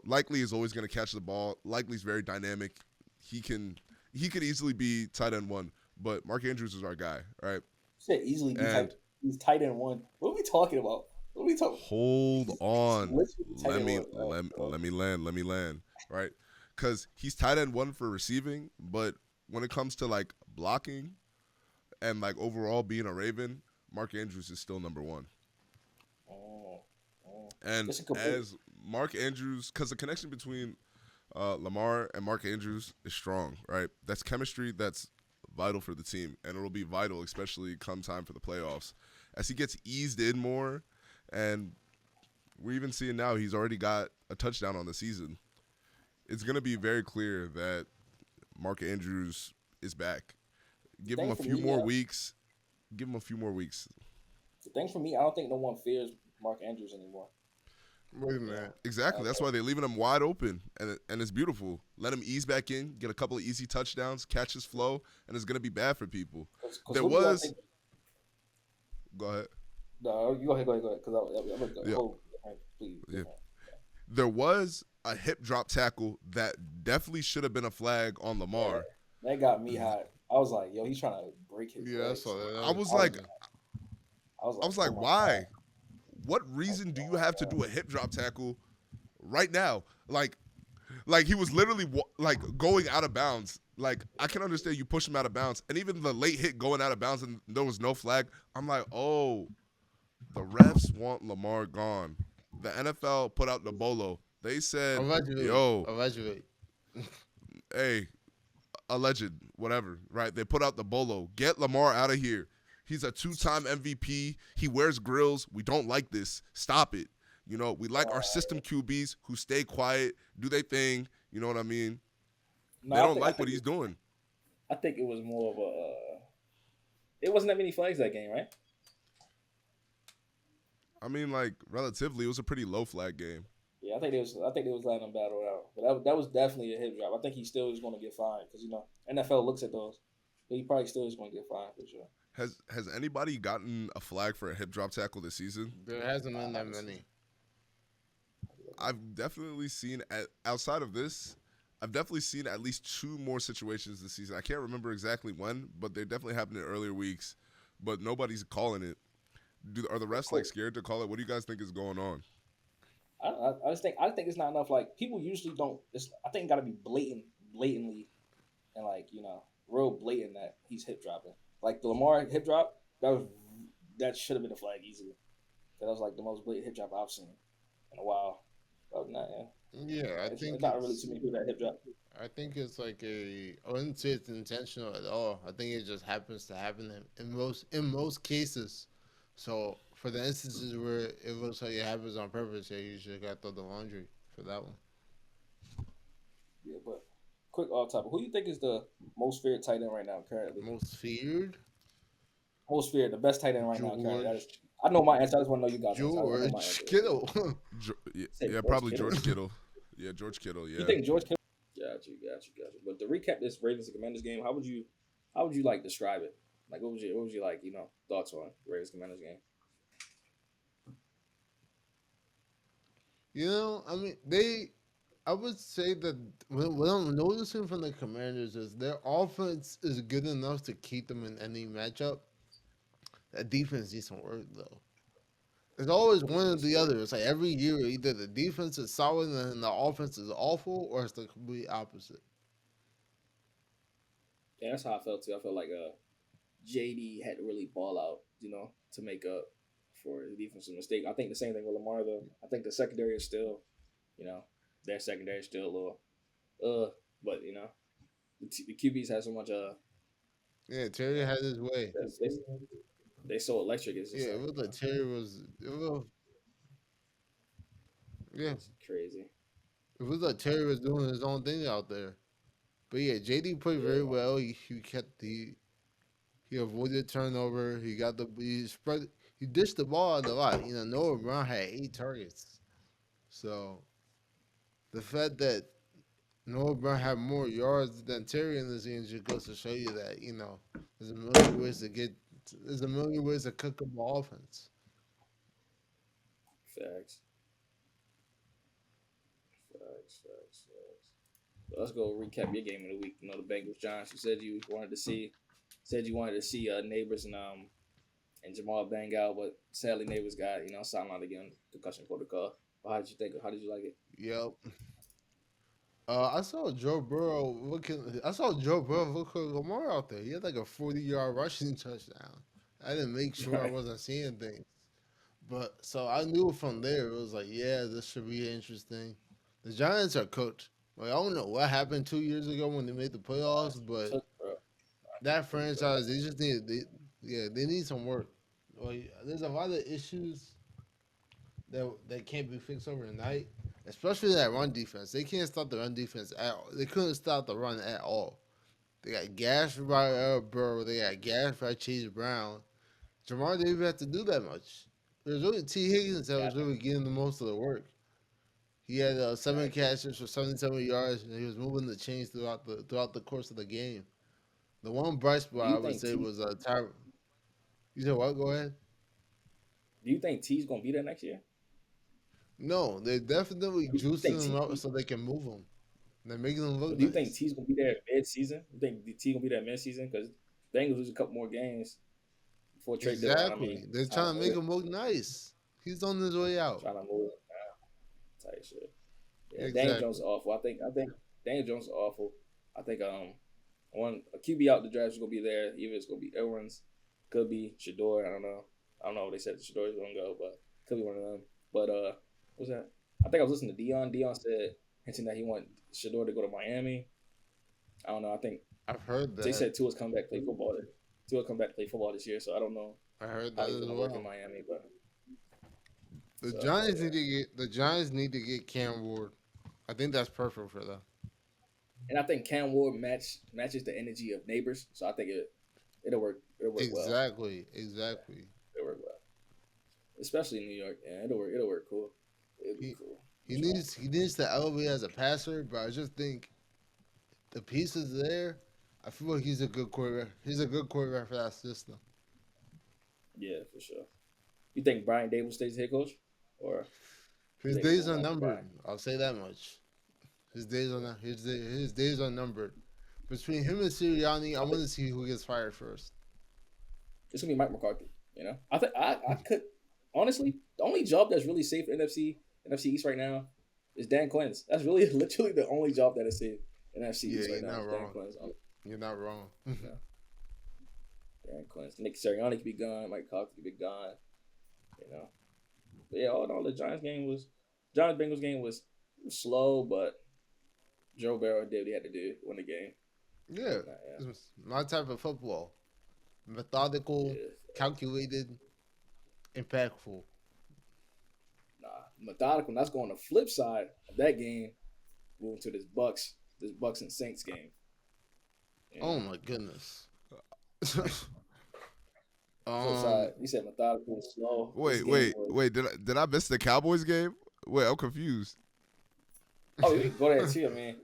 Likely is always going to catch the ball. Likely's very dynamic. He could easily be tight end 1, but Mark Andrews is our guy, right? You said easily be he's tight end 1. What are we talking about? Hold on. Let me land, right? Because he's tight end 1 for receiving, but when it comes to like blocking and like overall being a Raven, Mark Andrews is still number 1. And as Mark Andrews, because the connection between Lamar and Mark Andrews is strong, right? That's chemistry that's vital for the team, and it'll be vital, especially come time for the playoffs. As he gets eased in more, and we're even seeing now he's already got a touchdown on the season, it's going to be very clear that Mark Andrews is back. Give him a few more weeks. The thing for me, I don't think no one fears Mark Andrews anymore. Wait a minute. Exactly. That's why they're leaving him wide open, and it's beautiful. Let him ease back in, get a couple of easy touchdowns, catch his flow, and it's going to be bad for people. Go ahead. No, you go ahead. Because I'm going to go. Please. Yeah. There was a hip drop tackle that definitely should have been a flag on Lamar. Yeah, that got me hot. I was like, yo, he's trying to break his legs. I saw that. I was like, why? What reason do you have to do a hip drop tackle right now? Like he was literally going out of bounds. Like, I can understand you push him out of bounds, and even the late hit going out of bounds and there was no flag. I'm like, oh, the refs want Lamar gone. The NFL put out the bolo. They said, allegedly. Hey, alleged, whatever, right? They put out the bolo. Get Lamar out of here. He's a 2-time MVP. He wears grills. We don't like this. Stop it. We like our system QBs who stay quiet, do their thing. You know what I mean? No, they don't like what he's doing. I think it was more of it wasn't that many flags that game, right? I mean, like, relatively, it was a pretty low flag game. Yeah, I think they was letting him battle it out. But that was definitely a hip drop. I think he still is going to get fined because, NFL looks at those. But he probably still is going to get fined for sure. Has anybody gotten a flag for a hip drop tackle this season? There hasn't been that many. I've definitely seen, outside of this, I've definitely seen at least 2 more situations this season. I can't remember exactly when, but they definitely happened in earlier weeks. But nobody's calling it. Are the refs scared to call it? What do you guys think is going on? I think it's not enough. Like, people usually don't. I think it got to be blatantly, and real blatant that he's hip dropping. Like the Lamar hip drop, that should have been a flag easily. That was like the most blatant hip drop I've seen in a while. But not, Yeah, it's not really too many people that hip drop. I think it's like I wouldn't say it's intentional at all. I think it just happens to happen in most cases. So for the instances where it looks like it happens on purpose, yeah, you should got to throw the laundry for that one. Yeah, but quick off topic. Who do you think is the most feared tight end right now currently? Most feared? Most feared, the best tight end right now currently. George. I know my answer. I just want to know you guys' answer. I know my George answer. Kittle. Yeah, probably George Kittle. Yeah, George Kittle. Yeah. You think George Kittle? Got you. But to recap this Ravens and Commanders game, how would you like describe it? Like, what was your like thoughts on Ravens Commanders game? I mean, I would say that what I'm noticing from the Commanders is their offense is good enough to keep them in any matchup. That defense needs some work, though. It's always one or the other. It's like every year, either the defense is solid and the offense is awful, or it's the complete opposite. Yeah, that's how I felt too. I felt like JD had to really ball out, to make up for the defensive mistake. I think the same thing with Lamar though. I think the secondary is still, their secondary is still a little, but the QBs have so much Yeah, Terry had his way. They so electric. It's just Yeah, it was like Terry was. Yeah, it's crazy. it was like Terry was doing his own thing out there. But yeah, JD played very well. He avoided turnover. He dished the ball out a lot. Noah Brown had 8 targets. So the fact that Noah Brown had more yards than Terry in this game just goes to show you that, there's a million ways to cook up the offense. Facts. So let's go recap your game of the week. The Bengals Giants. You said you wanted to see Neighbors and Jamal bang out, but sadly Neighbors got sidelined again, concussion protocol. But how did you think? How did you like it? Yep. I saw Joe Burrow looking like Lamar out there. He had like a 40-yard rushing touchdown. I didn't make sure I wasn't seeing things. But so I knew from there it was like, yeah, this should be interesting. The Giants are cooked. Like, I don't know what happened 2 years ago when they made the playoffs, but that franchise, they need some work. Like, there's a lot of issues that can't be fixed overnight, especially that run defense. They can't stop the run defense at all. They couldn't stop the run at all. They got gashed by Burrow. They got gashed by Chase Brown. Jamar didn't even have to do that much. It was really T. Higgins that was really getting the most of the work. He had 7 catches for 77 yards, and he was moving the chains throughout the course of the game. The one bright spot I would say was Tyron. You said what? Go ahead. Do you think T's gonna be there next year? No, they're definitely juicing him up so they can move him. They're making him look. Do you think T's gonna be there mid-season? You think T gonna be there mid-season? Because Bengals lose a couple more games before trade deadline. Exactly. They're trying to make him look nice. He's on his way out. Trying to move him now. Type shit. Yeah, Exactly. Daniel Jones is awful. I think Daniel Jones is awful. I think a QB out the draft is gonna be there. Either it's gonna be Owens, could be Shador. I don't know if they said Shador is gonna go, but could be one of them. But what's that? I think I was listening to Dion. Dion said hinting that he want Shador to go to Miami. I don't know. I think I've heard that. They said Tua's come back play football. Tua come back to play football this year, so I don't know. I heard that as well. In Miami, but the Giants need to get Cam Ward. I think that's perfect for them. And I think Cam Ward matches the energy of Neighbors, so I think it'll work. It'll work well. Exactly. It'll work well, especially in New York. Yeah, it'll work cool. It'll be cool. He needs to elevate as a passer, but I just think the pieces there. I feel like he's a good quarterback. He's a good quarterback for that system. Yeah, for sure. You think Brian Dable stays head coach, or his days are numbered? I'll say that much. His days are numbered. Between him and Sirianni, I want to see who gets fired first. It's gonna be Mike McCarthy. I think I could honestly, the only job that's really safe in NFC East right now is Dan Quinn's. That's really literally the only job that is safe in NFC East right now. Dan Quinn's. You're not wrong. Yeah. Dan Quinn. Nick Sirianni could be gone. Mike Cox could be gone. You know. But yeah, all in all, the Giants Bengals game was slow, but Joe Burrow did what he had to do to win the game. Yeah, it's my type of football. Methodical, calculated, impactful. Nah, methodical. That's going on the flip side of that game. Moving to this Bucks and Saints game. Yeah. Oh my goodness. Flip side. You said methodical and slow. Wait. Did I miss the Cowboys game? Wait, I'm confused. Oh, you can go there too. I mean,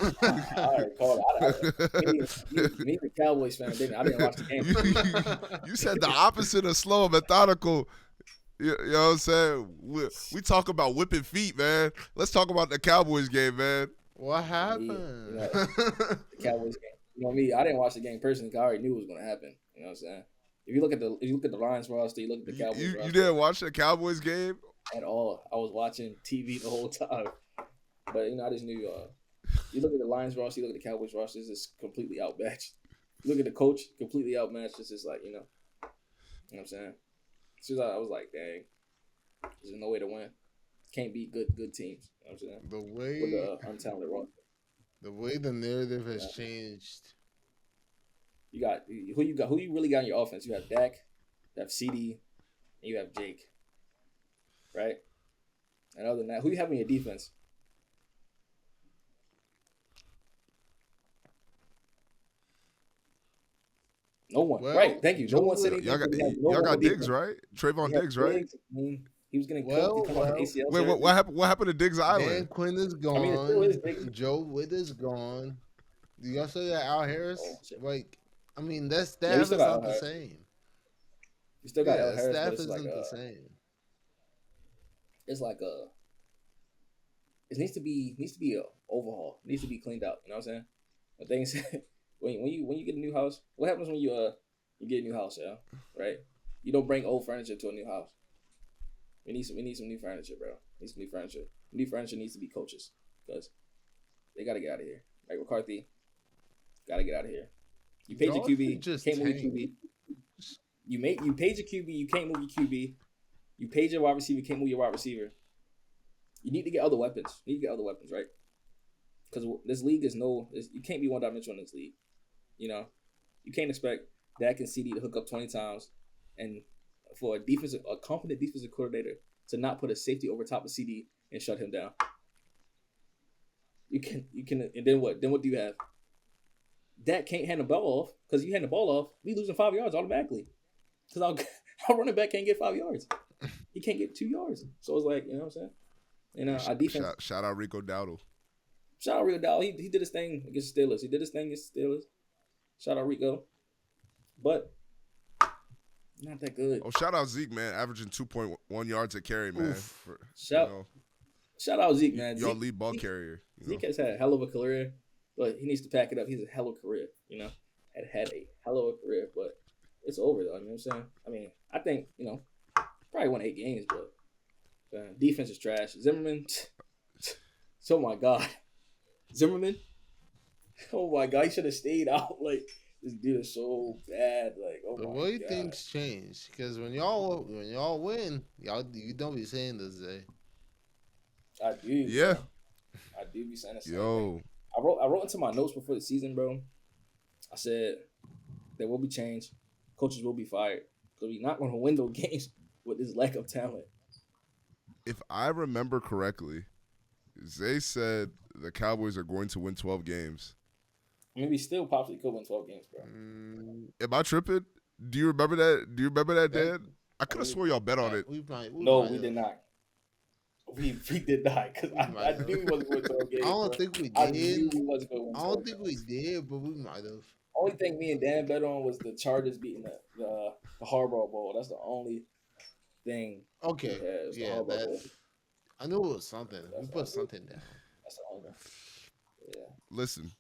I already called it. Me, the Cowboys fan, I didn't watch the game. You said the opposite of slow and methodical. You know what I'm saying? We talk about whipping feet, man. Let's talk about the Cowboys game, man. What happened? The Cowboys game. You know me, I didn't watch the game personally because I already knew it was going to happen. You know what I'm saying? If you look at the Lions roster, you look at the Cowboys roster. You didn't watch the Cowboys game? At all. I was watching TV the whole time. But, I just knew you look at the Lions roster, you look at the Cowboys roster, it's just completely outmatched. You look at the coach, completely outmatched. It's just like, you know what I'm saying? As soon as I was like, dang, there's no way to win. Can't beat good teams. You know what I'm saying? The way with the untalented roster. The way the narrative has changed. You got who you really got in your offense? You have Dak, you have CD, and you have Jake. Right? And other than that, who you have in your defense? No one. Well, right. Thank you. No one said anything. Y'all got Diggs, right? Trayvon Diggs, right? He was getting killed. ACL. Wait, what happened? What happened to Diggs Island? Dan Quinn is gone. Joe Witt is gone. Do y'all say that Al Harris? That staff is not the same. You still got Al Harris. Staff isn't the same. It's like it needs to be a overhaul. It needs to be cleaned out. You know what I'm saying? But things when you get a new house, what happens when you get a new house, yeah? Right? You don't bring old furniture to a new house. We need some new furniture, bro. We need some new furniture. New furniture needs to be coaches because they gotta get out of here. Like McCarthy, gotta get out of here. You paid your QB, can't move your QB. You paid your QB, you can't move your QB. You paid your wide receiver, can't move your wide receiver. You need to get other weapons. You need to get other weapons, right? Because this league you can't be one-dimensional in this league. You know, you can't expect Dak and CD to hook up 20 times and for a competent defensive coordinator to not put a safety over top of CD and shut him down. You can, and then what? Then what do you have? Dak can't hand the ball off because you hand the ball off, we losing 5 yards automatically. Because our running back can't get 5 yards. He can't get 2 yards. So it's like, you know what I'm saying? Our defense. Shout out Rico Dowdle. Shout out Rico Dowdle. He did his thing against the Steelers. Shout out Rico. But not that good. Oh, shout out Zeke, man. Averaging 2.1 yards a carry, man. Shout out Zeke, man. Y'all lead ball carrier. Zeke has had a hell of a career, but he needs to pack it up. He's a hell of a career, you know. Had a hell of a career, but it's over, though. You know what I'm saying? I think, probably won 8 games, but defense is trash. Zimmerman, oh my God. Zimmerman, oh my God, he should have stayed out. Like, this dude is so bad. Like, oh my God. The way things change, because when y'all win, you don't be saying this, Zay. I do. Yeah. Bro. I do be saying this. Yo. I wrote into my notes before the season, bro. I said there will be change. Coaches will be fired. Because we're not going to win those games with this lack of talent. If I remember correctly, Zay said the Cowboys are going to win 12 games. We still possibly could win 12 games, bro. Am I tripping? Do you remember that, Dan? I could have swore y'all bet on it. We did not. We did not, because I knew we wasn't going to 12 games. I don't think we did. I don't think we did, but we might have. Only thing me and Dan bet on was the Chargers beating the Harbaugh Bowl. That's the only thing. Okay. Yeah, I knew it was something. We put something down. That's the only thing. Yeah. Listen,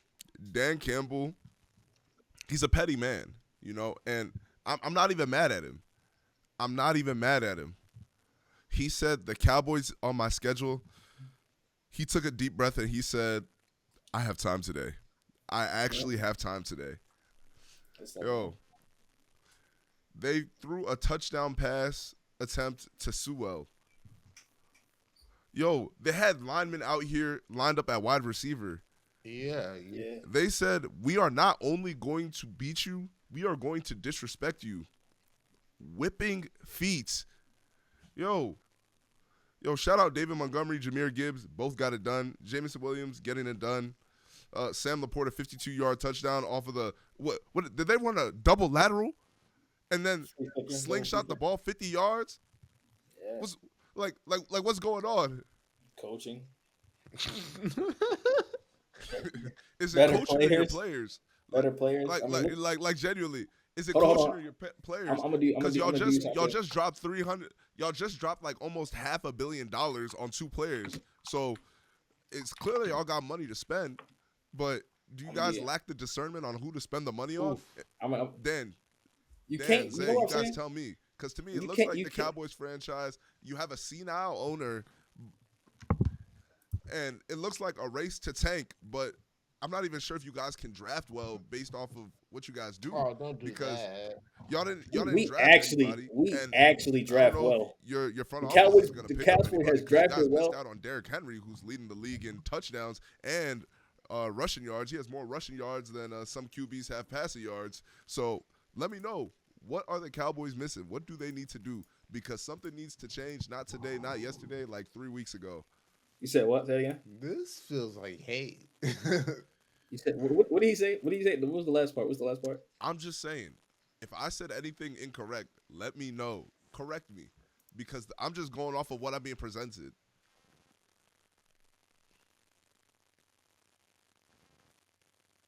Dan Campbell, he's a petty man, and I'm not even mad at him. He said the Cowboys on my schedule. He took a deep breath and he said, I have time today. I actually have time today. Yo, they threw a touchdown pass attempt to Sewell. Yo, they had linemen out here lined up at wide receiver. Yeah. They said, we are not only going to beat you, we are going to disrespect you. Whipping feet. Yo, shout out David Montgomery, Jahmyr Gibbs. Both got it done. Jameson Williams getting it done. Sam Laporta, 52-yard touchdown off of the what did they run a double lateral and then slingshot the ball 50 yards? Yeah. What's like what's going on? Coaching. Is it Better coaching or your players? Better players. Like genuinely, is it hold coaching on. or your players? Because y'all just dropped 300. Y'all just dropped like almost $500 million on 2 players. So it's clearly y'all got money to spend. But do you guys lack the discernment on who to spend the money on? Dan, you guys tell me. Because to me, it looks like the Cowboys franchise, you have a senile owner, and it looks like a race to tank, but I'm not even sure if you guys can draft well based off of what you guys do. Oh, don't do because that. Y'all didn't draft anybody. We actually draft well. Your front the office is going to the pick up Cowboys anybody has drafted well. Missed out on Derrick Henry, who's leading the league in touchdowns and rushing yards. He has more rushing yards than some QBs have passing yards. So let me know, what are the Cowboys missing? What do they need to do? Because something needs to change. Not today, not yesterday, like 3 weeks ago. You said what? Say again. This feels like hate. You said what did he say? What did he say? What was the last part? I'm just saying, if I said anything incorrect, let me know. Correct me. Because I'm just going off of what I'm being presented.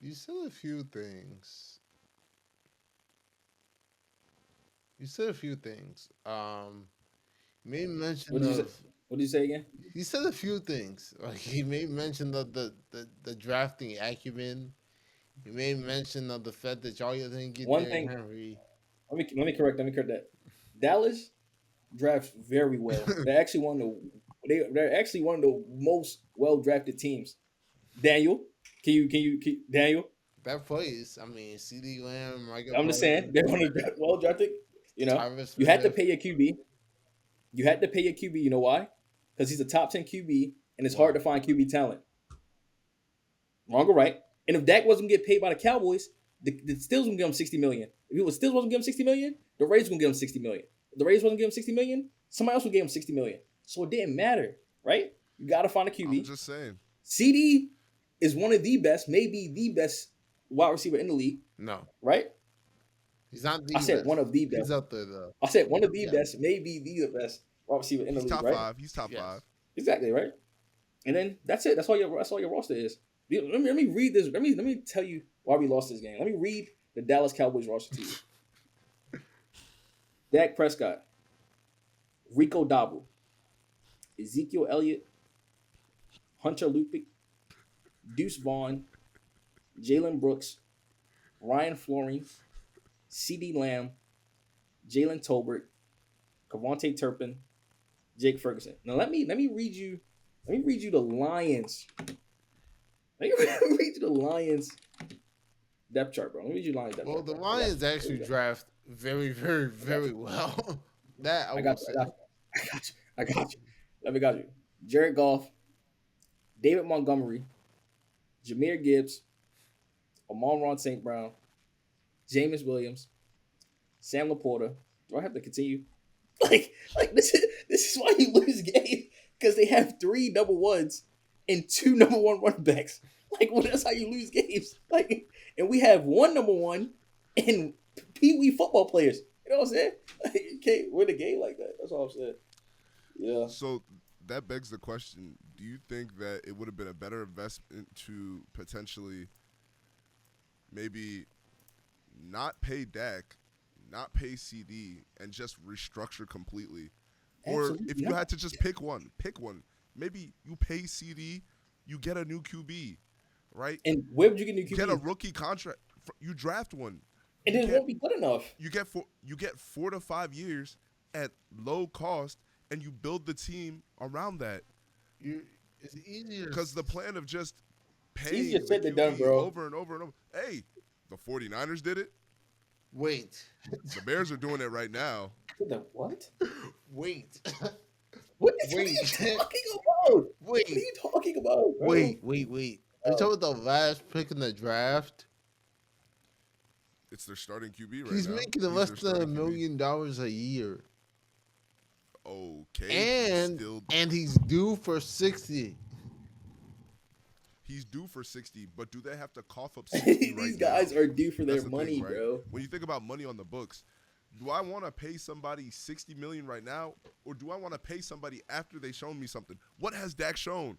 You said a few things. You made mention what did you say again? He said a few things. Like he made mention of the drafting acumen. He made mention of the fact that y'all didn't get Derrick Henry. Let me correct that. Dallas drafts very well. They're actually one of the most well drafted teams. Daniel, can you Daniel? That plays. I mean, CD Lamb. I'm just saying they're one of the well drafted. You know, you had to pay your QB. You know why? Because he's a top 10 QB, and it's hard to find QB talent. Wrong or right? And if Dak wasn't getting paid by the Cowboys, the Steelers would give him $60 million. If it was Steelers wasn't giving him $60 million, the Raiders would give him $60 million. If the Raiders wasn't giving him $60 million, somebody else would give him $60 million. So it didn't matter, right? You got to find a QB. I'm just saying. CD is one of the best, maybe the best wide receiver in the league. No. Right? He's not the I said best. one of the best. He's up there, though. I said one of the best, maybe the best wide receiver in the league, top right? 5. He's top 5. Exactly, right? And then that's it. That's all your roster is. Let me read this. Let me tell you why we lost this game. Let me read the Dallas Cowboys roster to you. Dak Prescott, Rico Dabo, Ezekiel Elliott, Hunter Lupic, Deuce Vaughn, Jalen Brooks, Ryan Flooring, CeeDee Lamb, Jalen Tolbert, Kevontae Turpin, Jake Ferguson. Now let me read you the Lions. Let me read you the Lions depth chart, bro. Let me read you the Lions depth chart. Well, the Lions actually draft very, very, very well. I got you. Let me got you. Jared Goff, David Montgomery, Jahmyr Gibbs, Amon-Ra St. Brown, Jameis Williams, Sam Laporta. Do I have to continue? Like this is why you lose games, because they have 3 number ones and 2 number 1 running backs. Like, well, that's how you lose games. Like, and we have 1 number 1 and pee-wee football players. You know what I'm saying? Like, you can't win a game like that. That's all I'm saying. Yeah. So that begs the question: do you think that it would have been a better investment to potentially maybe not pay Dak, not pay CD, and just restructure completely? Or if you had to just pick one. Maybe you pay CD, you get a new QB, right? And where would you get a new QB? Get a rookie contract. You draft one. And then it won't be good enough. You get 4 to 5 years at low cost, and you build the team around that. It's easier because the plan of just paying easier the said than done, QB bro. over and over and over. Hey, the 49ers did it. Wait. The Bears are doing it right now. The what? Wait. What Wait. are you talking about? Wait. What are you talking about, bro? Wait. Are you talking about the last pick in the draft? It's their starting QB right He's now. making He's less their than $1 starting QB. million a year. Okay. And he's due for 60. He's due for 60, but do they have to cough up 60 right These now? guys are due for That's their the money, thing, right? bro. When you think about money on the books, do I want to pay somebody $60 million right now, or do I want to pay somebody after they shown me something? What has Dak shown?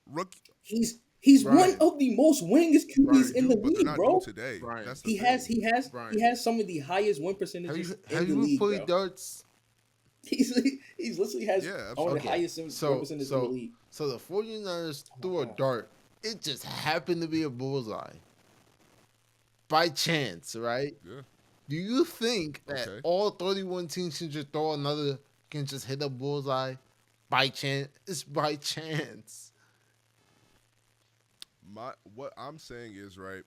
Rookie. He's Brian. one of the most winningest QBs Brian, in the But they're league, not bro. due today. Brian. That's the He thing. has some of the highest win percentages Have in you the league, played bro. darts? He's literally has Yeah, one of absolutely. the highest win percentages in the league. So the 49ers threw a dart. It just happened to be a bullseye. By chance, right? Yeah. Do you think that Okay. all 31 teams can just hit a bullseye by chance? It's by chance. What I'm saying is, right,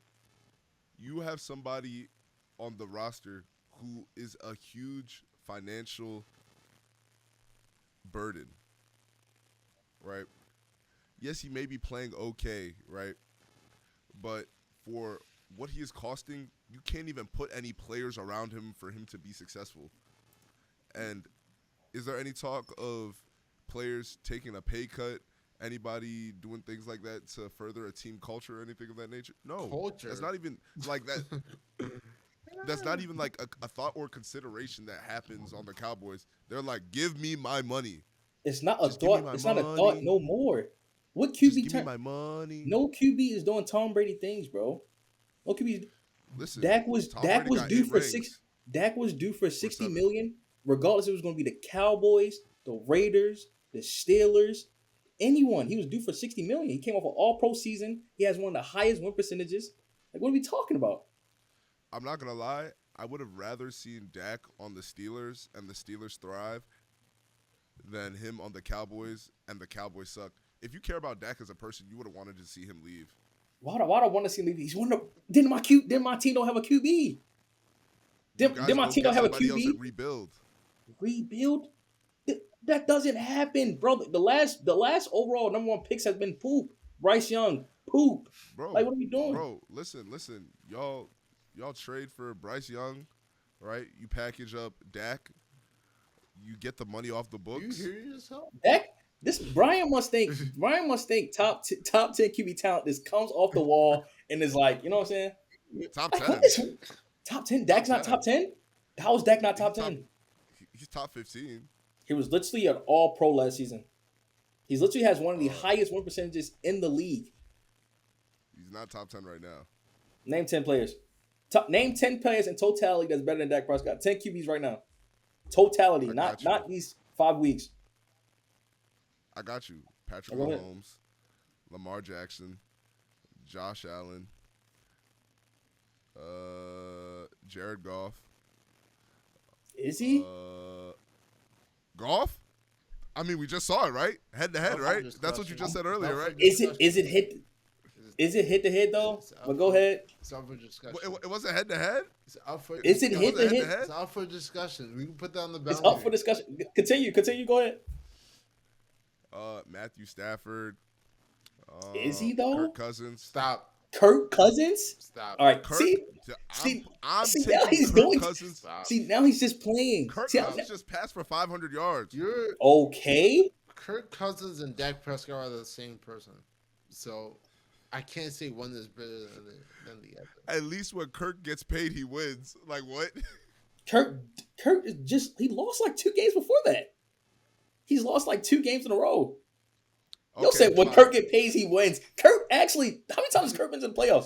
you have somebody on the roster who is a huge financial burden, right? Yes, he may be playing okay, right? But for what he is costing, you can't even put any players around him for him to be successful. And is there any talk of players taking a pay cut? Anybody doing things like that to further a team culture or anything of that nature? No. Culture. That's not even like that. That's not even like a thought or consideration that happens on the Cowboys. They're like, give me my money. It's not a Just give me thought. my It's not a thought money. no more. What Just QB give me my money. No QB is doing Tom Brady things, bro. No QB. Listen, Dak was Tom Brady got due 8 for rings. six. Dak was due for 60 7. million, regardless if it was going to be the Cowboys, the Raiders, the Steelers, anyone. He was due for 60 million. He came off an All-Pro season. He has one of the highest win percentages. Like, what are we talking about? I'm not gonna lie. I would have rather seen Dak on the Steelers and the Steelers thrive than him on the Cowboys and the Cowboys suck. If you care about Dak as a person, you would have wanted to see him leave. Why do I want to see him leave? He's one of didn't my team don't have a QB? Did my team don't have a somebody else QB? and rebuild. Rebuild? That doesn't happen, bro. The last overall #1 picks has been poop. Bryce Young, poop. Bro, Like, what are we doing? Bro, listen. Y'all trade for Bryce Young, right? You package up Dak. You get the money off the You books. hear yourself? Brian must think top 10 QB talent just comes off the wall and is like, you know what I'm saying? Top Like, 10. top 10. Dak's not top 10? How is Dak not top 10? He's top 15. He was literally an all-pro last season. He literally has one of the highest win percentages in the league. He's not top 10 right now. Name 10 players. Name 10 players in totality that's better than Dak Prescott. 10 QBs right now. Totality, I not got you. these 5 weeks. I got you. Patrick Go ahead. Mahomes, Lamar Jackson, Josh Allen, Jared Goff. Is he? Goff? I mean, we just saw it, right? Head to head, right? That's what you just said earlier, right? Is it hit to head though? But go ahead. It's up for discussion. It wasn't head to head? It's up for Is it hit to Was it hit? head-to-head? It's up for discussion. We can put that on the It's boundary. up for discussion. Continue. Go ahead. Matthew Stafford. Is he, though? Kirk Cousins. Stop. Kirk Cousins? Stop. All right. Kirk, See, I'm see, taking now he's Kirk going- Cousins. Stop. see, now he's just playing. Kirk See, Cousins just passed for 500 yards. You're okay. Kirk Cousins and Dak Prescott are the same person, so I can't say one is better than the other. At least when Kirk gets paid, he wins. Like, what? Kirk is he lost like 2 games before that. He's lost like 2 games in a row. You'll say when fine. Kirk get paid, he wins. Kirk actually, how many times has Kirk been to the playoffs?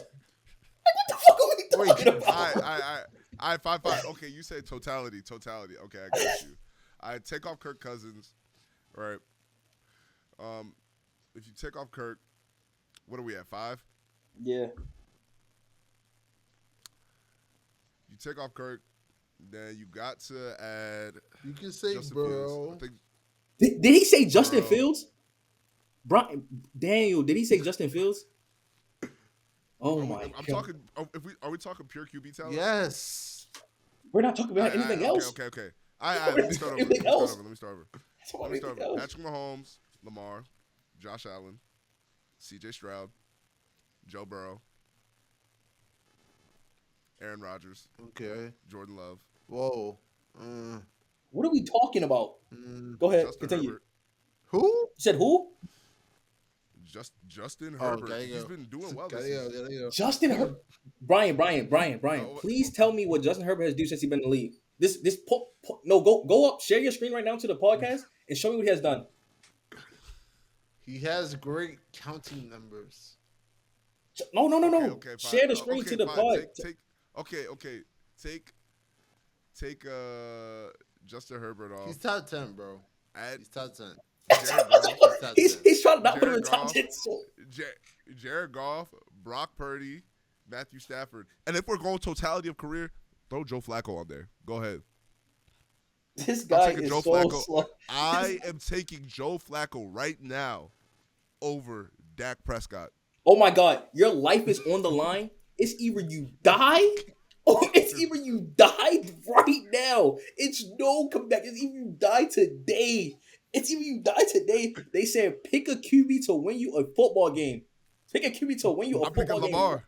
Like, what the fuck are we talking about? I fine. Okay, you said totality. Okay, I got you. I take off Kirk Cousins, right? If you take off Kirk, what are we at, 5? Yeah. You take off Kirk, then you got to add You can say Justin bro. Fields. I think Did he say Justin Bro. Fields? Daniel, did he say Justin Fields? Oh my I'm God. talking. Are we talking pure QB talent? Yes. We're not talking about anything else. Okay. We're Let me not start talking over. anything else. Let me start over. Talking about anything else. Patrick Mahomes, Lamar, Josh Allen, C.J. Stroud, Joe Burrow, Aaron Rodgers, Okay. Jordan Love, Whoa. What are we talking about? Go ahead. Justin Continue. Herbert. Who? You said who? Justin Oh, Herbert. gotta He's go. been doing well this Gotta season. go, gotta go. Justin Herbert. Brian. No, Please tell me what Justin Herbert has done since he's been in the league. Go up. Share your screen right now to the podcast and show me what he has done. He has great counting numbers. No. Okay, fine. Share the screen to the pod. Take Justin Herbert off. He's top 10, bro. Add He's top 10. Jared Goff. He's trying to not put him in Jared the top Goff. 10. So. Jared Goff, Brock Purdy, Matthew Stafford. And if we're going totality of career, throw Joe Flacco on there. Go ahead. This guy is Joe so Flacco. slow. I am taking Joe Flacco right now over Dak Prescott. Oh my God, your life is on the line. It's either you die or it's either you die right now. It's no comeback. It's either you die today. They said pick a QB to win you a football game. Pick a QB to win you a I'm picking football game. Lamar.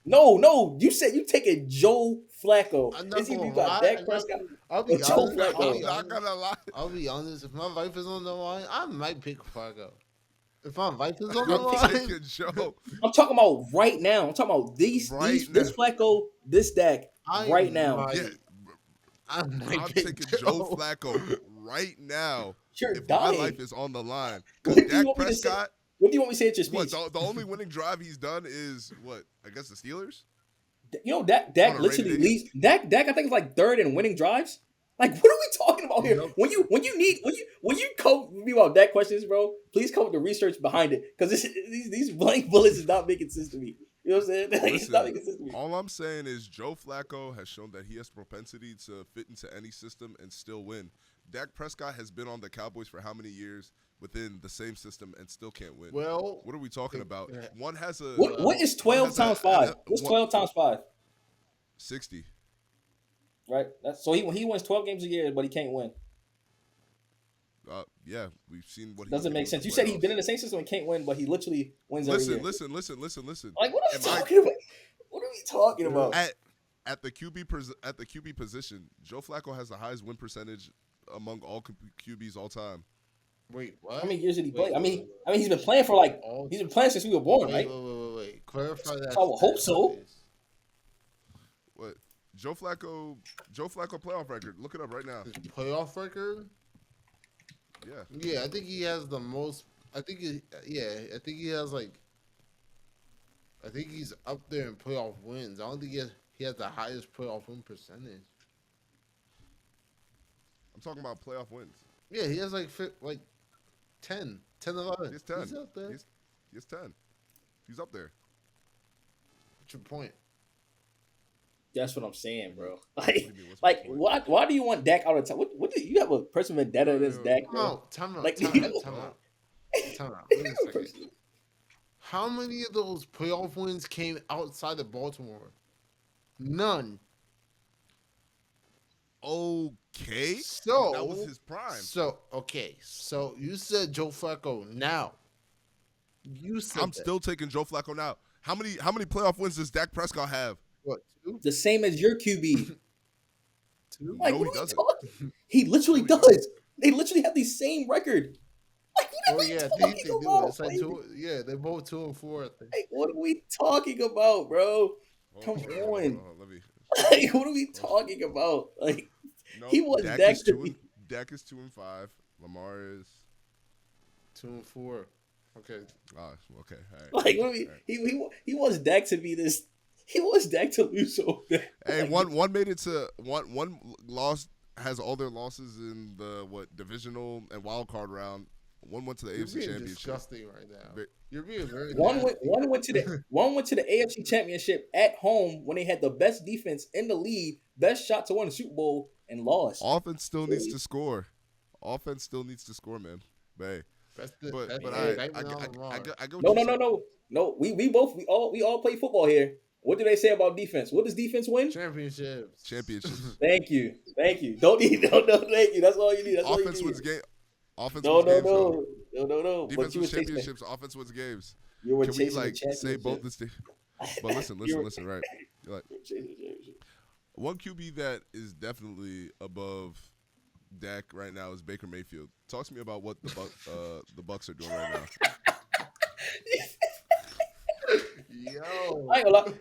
No. You said you taking Joe Flacco. I'm not It's either gonna you got lie. Dak Prescott. I'll be Joe honest. Flacco. I'm not gonna lie. I'll be honest. If my life is on the line, I might pick Flacco. If my life is on the I'm line, taking Joe. I'm talking about right now. I'm talking about this Flacco, this Dak right now. Yeah, I'm I'm taking Joe Flacco right now. You're If dying. my life is on the line, What because do you Dak want me to say? Prescott. What do you want me to say at your What speech? the only winning drive he's done is what? I guess the Steelers. You know, Dak On a literally rainy day. leads. Dak, I think is like third in winning drives. Like, what are we talking about here? Nope. When you come with me about Dak questions, bro, please come with the research behind it, because these blank bullets is not making sense to me. You know what I'm saying? Like, it's not making sense to me. All I'm saying is Joe Flacco has shown that he has propensity to fit into any system and still win. Dak Prescott has been on the Cowboys for how many years within the same system and still can't win? Well, What are we talking about? One has a What is 12 times 5? What's 12 times 5? 60. Right? So he wins 12 games a year, but he can't win. Yeah, we've seen what he Doesn't did make with sense. the You said he's playoffs. been in the same system and can't win, but he literally wins every year. Listen. Like, what are we Am talking about? What are we talking about? At the QB position, Joe Flacco has the highest win percentage among all QBs all time. wait, what? How many years did he play? Wait, I mean, he's been playing for he's been playing since we were born, right? Wait. Clarify that. I would hope so. please. What? Joe Flacco playoff record. Look it up right now. His playoff record? Yeah. Yeah, I think he has the most. I think he has I think he's up there in playoff wins. I don't think he has the highest playoff win percentage. I'm talking about playoff wins. Yeah, he has like 10, 11. He's 10. He's up there. He's 10. He's up there. What's your point? That's what I'm saying, bro. What do you mean, what's my point? Why do you want Dak out of time? What do you have a personal vendetta against Dak, bro? No, time out. Like- Time out. Wait a second. How many of those playoff wins came outside of Baltimore? None. Okay. So That was his prime. So you said Joe Flacco now. You said I'm still taking Joe Flacco now. How many playoff wins does Dak Prescott have? what, 2? The same as your QB. 2? Like, No, what he are we doesn't. talking? He literally does. They literally have the same record. Like, what are Oh we yeah, I talking think they do. about? It's like 2. Yeah, they're both 2 and 4. I think. Like, what are we talking about, bro? Come Hold on. Let me. Like, what are we talking about? Like, No, he wants Dak Dak is to 2 be. and, Dak is 2 and 5. Lamar is 2 and 4. Okay. okay. All right. Like, what are we? He wants Dak to be this. He wants Dak to lose so bad. Hey, Like, one made it to one lost, has all their losses in the divisional and wild card round. One went to the You're AFC being Championship. disgusting right now. But- You're being very One nasty. went to the AFC Championship at home when they had the best defense in the league, best shot to win the Super Bowl, and lost. Offense still needs to score. Offense still needs to score, man. But hey, That's the but that's but the I indictment on Lamar. go. No. No, we all play football here. What do they say about defense? What does defense win? Championships. Thank you. Don't need no. Thank you. That's all you need. That's Offense all you wins need. game. Offense wins games. No. Defense wins championships. Offense wins games. You were Can we chasing the like say both championship. this? But listen, right? Like, one QB that is definitely above Dak right now is Baker Mayfield. Talk to me about what the Bucks are doing right now. Yo. I ain't gonna lie.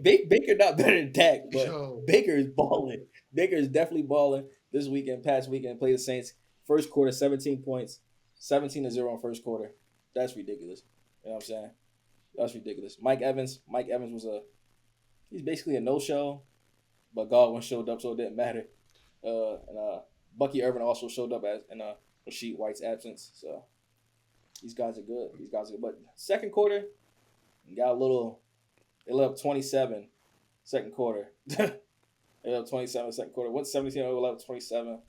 Baker not better than Dak, but Baker is balling. Baker is definitely balling this weekend, past weekend. Play the Saints. First quarter, 17 points. 17-0 in first quarter. That's ridiculous. You know what I'm saying? That's ridiculous. Mike Evans he's basically a no-show, but Godwin showed up, so it didn't matter. And Bucky Irvin also showed up in Rasheed White's absence. So these guys are good. But second quarter, got a little. They led up 27 second quarter. They led up 27 second quarter. Went 17 over 11, 27. A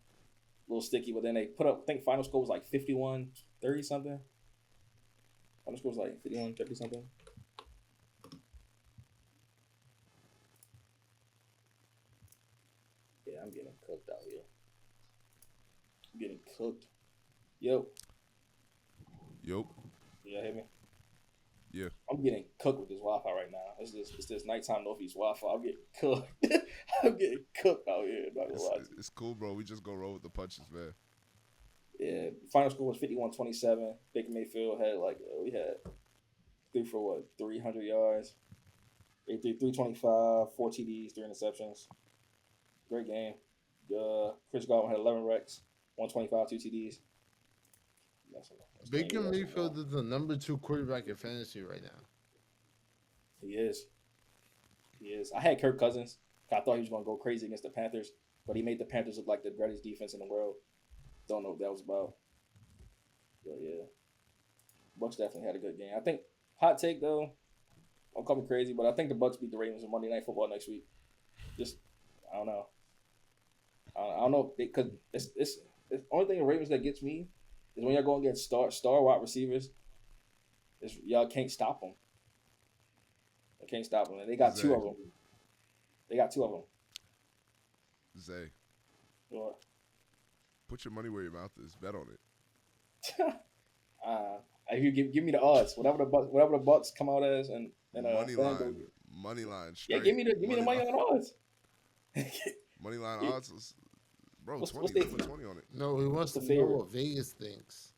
little sticky, but then they put up, I think final score was like 51-30 something. Final score was like 51-30 something. Yeah, I'm getting cooked out here. I'm getting cooked. Yo. Yup. You hear me? Yeah. I'm getting cooked with this Wi-Fi right now. It's this nighttime Northeast Wi-Fi. I'm getting cooked. I'm getting cooked out here. It's cool, bro. We just go roll with the punches, man. Yeah. Final score was 51-27. Baker Mayfield had we had 300 yards. 325, 4 TDs, 3 interceptions. Great game. Chris Godwin had 11 recs, 125, 2 TDs. Baker Mayfield is the number 2 quarterback in fantasy right now. He is. I had Kirk Cousins. I thought he was going to go crazy against the Panthers, but he made the Panthers look like the greatest defense in the world. Don't know what that was about. But yeah, Bucks definitely had a good game. I think, hot take though, I'm coming crazy, but I think the Bucks beat the Ravens on Monday Night Football next week. Just, I don't know. I don't know because it's the only thing the Ravens that gets me is when y'all go against star wide receivers. Y'all can't stop them. They can't stop them. And they got 2 of them. Zay. What? Put your money where your mouth is. Bet on it. If you give me the odds, whatever the Bucks come out as, and money line. Yeah, give me the money on the odds. Money line odds, bro. What's 20. the- Put 20 on it. No, he wants to know favorite? what Vegas thinks.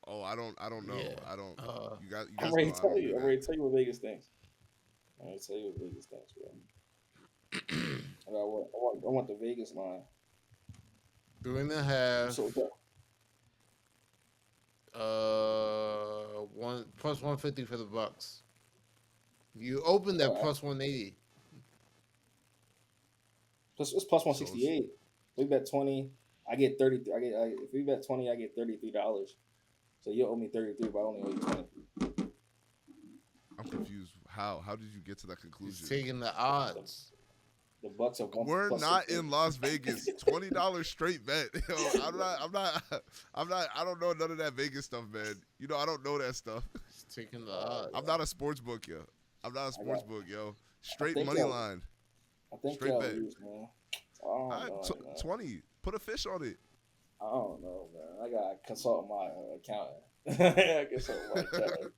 Oh, I don't know. Yeah. I don't. You guys I'm ready know to I tell don't you. do I'm that. ready to tell you what Vegas thinks. Bro. I want the Vegas line. 3.5. So plus 150 for the Bucks. You opened at plus 180. it's plus 168. We bet 20. I get 30. If we bet 20, I get $33. So you owe me 33, but I only owe you 20. I'm confused. How did you get to that conclusion? He's taking the odds. The Bucks have won. We're not in Las Vegas. $20 straight bet. Yo, I'm not. I don't know none of that Vegas stuff, man. You know, I don't know that stuff. He's taking the odds. I'm not a sports book, yo. Yo. Straight money line. I think straight y'all bet. lose, man. All right, 20. Put a fish on it. I don't know, man. I gotta consult my accountant. I consult my accountant.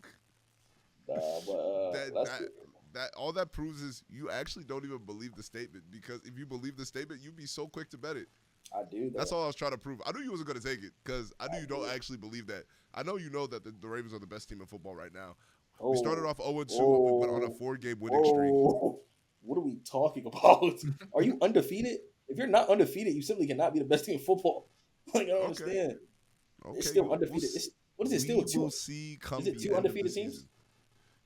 That all that proves is you actually don't even believe the statement, because if you believe the statement, you'd be so quick to bet it. I do. That's all I was trying to prove. I knew you wasn't going to take it because I knew you don't actually believe that. I know you know that the Ravens are the best team in football right now. We started off 0-2 and we went on a 4-game winning streak. What are we talking about? Are you undefeated? If you're not undefeated, you simply cannot be the best team in football. Like, I don't understand. Okay. It's still undefeated. What is it still? We will see come Is it the 2 end of the undefeated teams? season.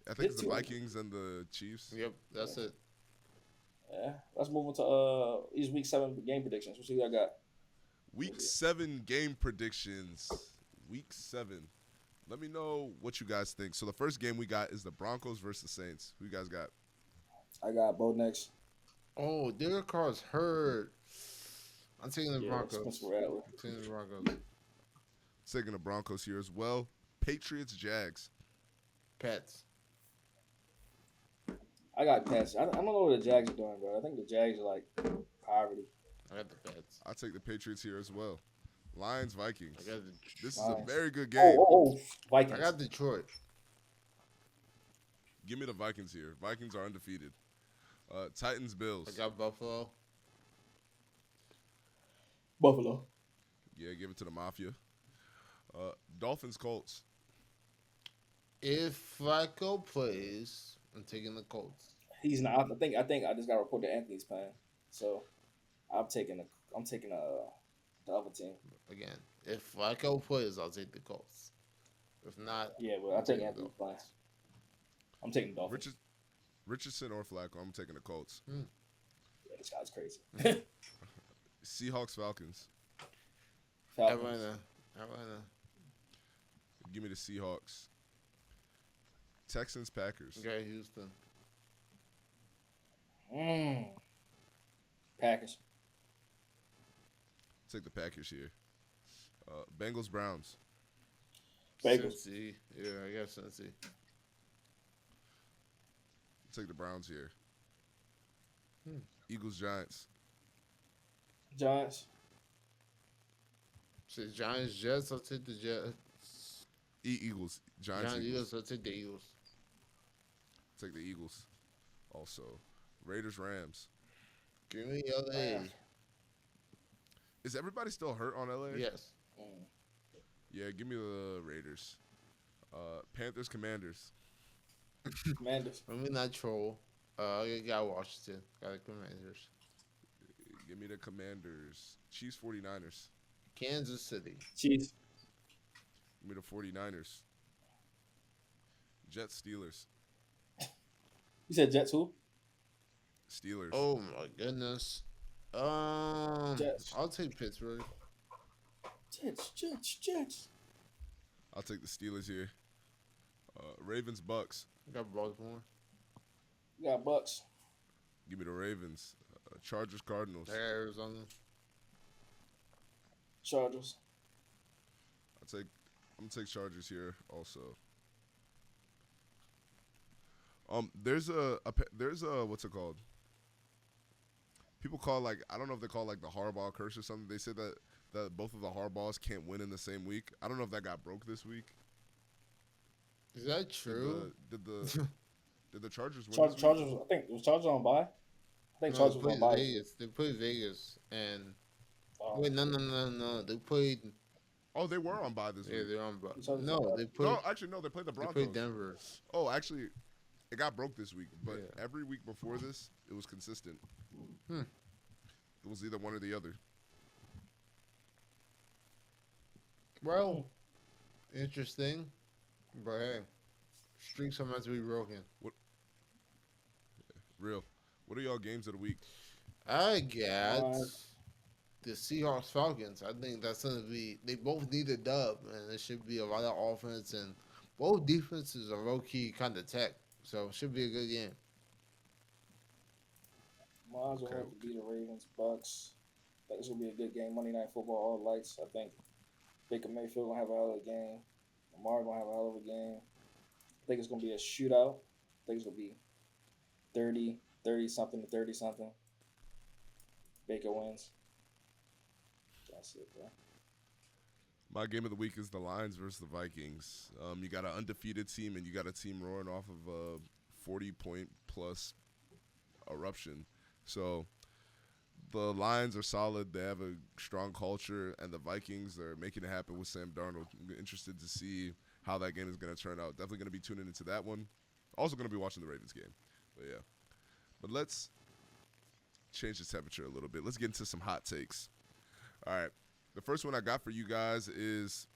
I think it's the 2 Vikings and the Chiefs. Yep, that's it. Yeah. Let's move on to these week 7 game predictions. We'll see what I got. Week 7 game predictions. Week 7. Let me know what you guys think. So the first game we got is the Broncos versus Saints. Who you guys got? I got Bo next. Oh, Derek Carr's hurt. I'm taking the Broncos. Taking the Broncos here as well. Patriots, Jags. Pets. I got Pets. I don't know what the Jags are doing, bro. I think the Jags are like poverty. I got the Pets. I'll take the Patriots here as well. Lions, Vikings. I got This is a Lions. very good game. Vikings. I got Detroit. Give me the Vikings here. Vikings are undefeated. Titans, Bills. I got Buffalo. Buffalo. Yeah, give it to the Mafia. Dolphins, Colts. If Flacco plays, I'm taking the Colts. He's not. I think I just got to report that Anthony's playing. So I'm taking the other team. Again, if Flacco plays, I'll take the Colts. If not, Yeah, but I'll take Anthony's playing. I'm taking the Dolphins. Richardson or Flacco. I'm taking the Colts. Yeah, this guy's crazy. Seahawks, Falcons. Atlanta. Give me the Seahawks. Texans, Packers. Okay, Houston. Packers. Take the Packers here. Bengals, Browns. Bengals. Cincy. Yeah, I got Cincy. Take the Browns here. Eagles, Giants. Giants. Say Giants, Jets. I'll take the Jets. Eagles. Giants, Eagles. I'll take the Eagles. Take the Eagles. Also, Raiders, Rams. Give me LA. Is everybody still hurt on LA? Yes. Yeah, give me the Raiders. Panthers, Commanders. Commanders. Let me not troll. I got Washington. Got the Commanders. Give me the Commanders. Chiefs, 49ers. Kansas City. Chiefs. Give me the 49ers. Jets, Steelers. You said Jets who? Steelers. Oh my goodness. Jets. I'll take Pittsburgh. Jets. I'll take the Steelers here. Ravens, Bucks. I got Baltimore. You got Bucks. Give me the Ravens. Chargers, Cardinals. I got Arizona. Chargers. I'm gonna take Chargers here also. There's a what's it called? People call like I don't know if they call like the Harbaugh curse or something. They said that both of the Harbaughs can't win in the same week. I don't know if that got broke this week. Is that true? Did the Chargers win? Chargers. I think was Chargers on bye. I think Chargers was on bye. Vegas. They played Vegas and wait, no. They played. Oh, they were on bye this week. Yeah, they're on bye. No, they played. No, actually, no. They played the Broncos. They played Denver. Oh, actually, it got broke this week. But Yeah. every week before this, it was consistent. It was either one or the other. Well, interesting. But hey, streaks are meant to be broken. Real. What are y'all games of the week? I got the Seahawks Falcons. I think that's gonna be. They both need a dub, and it should be a lot of offense, and both defenses are low key kind of tech, so it should be a good game. Miles will have to beat the Ravens, Bucks. I think this will be a good game. Monday Night Football, all lights. I think Baker Mayfield gonna have a hell of a game. Lamar gonna have a hell of a game. I think it's gonna be a shootout. I think it's gonna be 30-something to 30-something. Baker wins. That's it, bro. My game of the week is the Lions versus the Vikings. You got an undefeated team, and you got a team roaring off of a 40-point-plus eruption. So the Lions are solid. They have a strong culture, and the Vikings are making it happen with Sam Darnold. I'm interested to see how that game is going to turn out. Definitely going to be tuning into that one. Also going to be watching the Ravens game. But, yeah. But let's change the temperature a little bit. Let's get into some hot takes. All right. The first one I got for you guys is,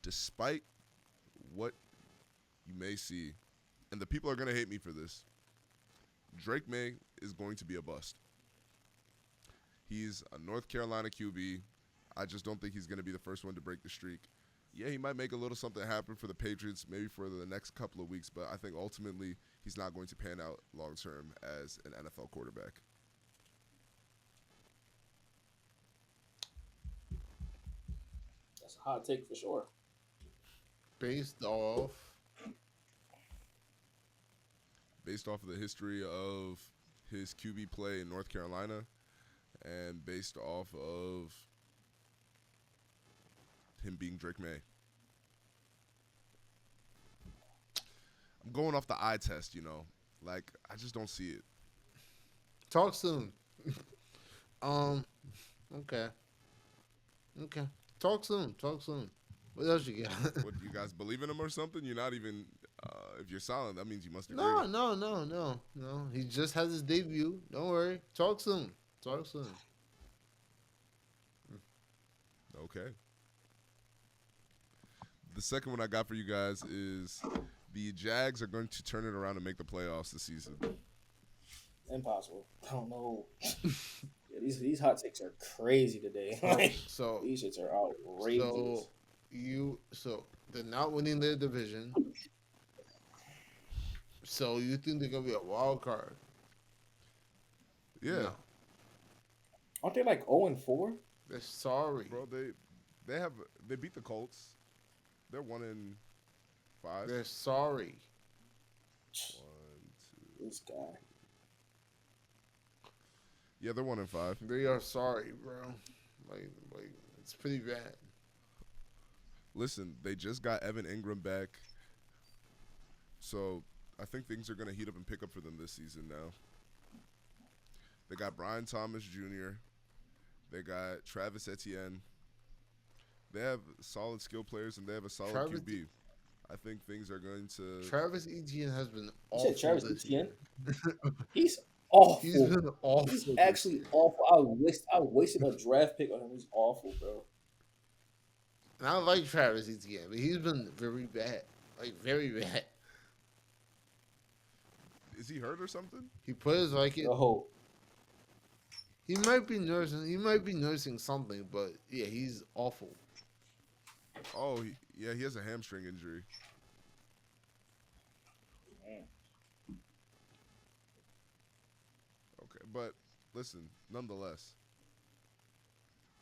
despite what you may see, and the people are going to hate me for this, Drake May is going to be a bust. He's a North Carolina QB. I just don't think he's going to be the first one to break the streak. Yeah, he might make a little something happen for the Patriots, maybe for the next couple of weeks, but I think ultimately he's not going to pan out long-term as an NFL quarterback. That's a hot take for sure. Based off based off of the history of his QB play in North Carolina and based off of him being Drake May. I'm going off the eye test, you know. Like, I just don't see it. Talk soon. Okay. Okay. Talk soon. Talk soon. What else you got? What, you guys believe in him or something? You're not even, if you're silent, that means you must agree. No. He just has his debut. Don't worry. Talk soon. Talk soon. Okay. The second one I got for you guys is the Jags are going to turn it around and make the playoffs this season. Impossible. I don't know. Yeah, these hot takes are crazy today. Like, So these shits are outrageous. So they're not winning their division. So you think they're gonna be a wild card? Yeah. No. Aren't they like 0-4? They're sorry. Bro, they beat the Colts. They're 1-5. They're sorry. 1, 2. This guy. Yeah, they're 1-5. They are sorry, bro. Like it's pretty bad. Listen, they just got Evan Ingram back, so I think things are gonna heat up and pick up for them this season now. They got Brian Thomas Jr. They got Travis Etienne. They have solid skill players and they have a solid QB. I think things are going to. Travis Etienne has been You awful said Travis this Etienne? year. He's awful. He's been awful. He's this actually year. awful. I wasted a draft pick on him. He's awful, bro. And I like Travis Etienne, but he's been very bad. Like very bad. Is he hurt or something? He plays like it. No. He might be nursing something, but yeah, he's awful. Oh, he has a hamstring injury. Okay, but listen, nonetheless,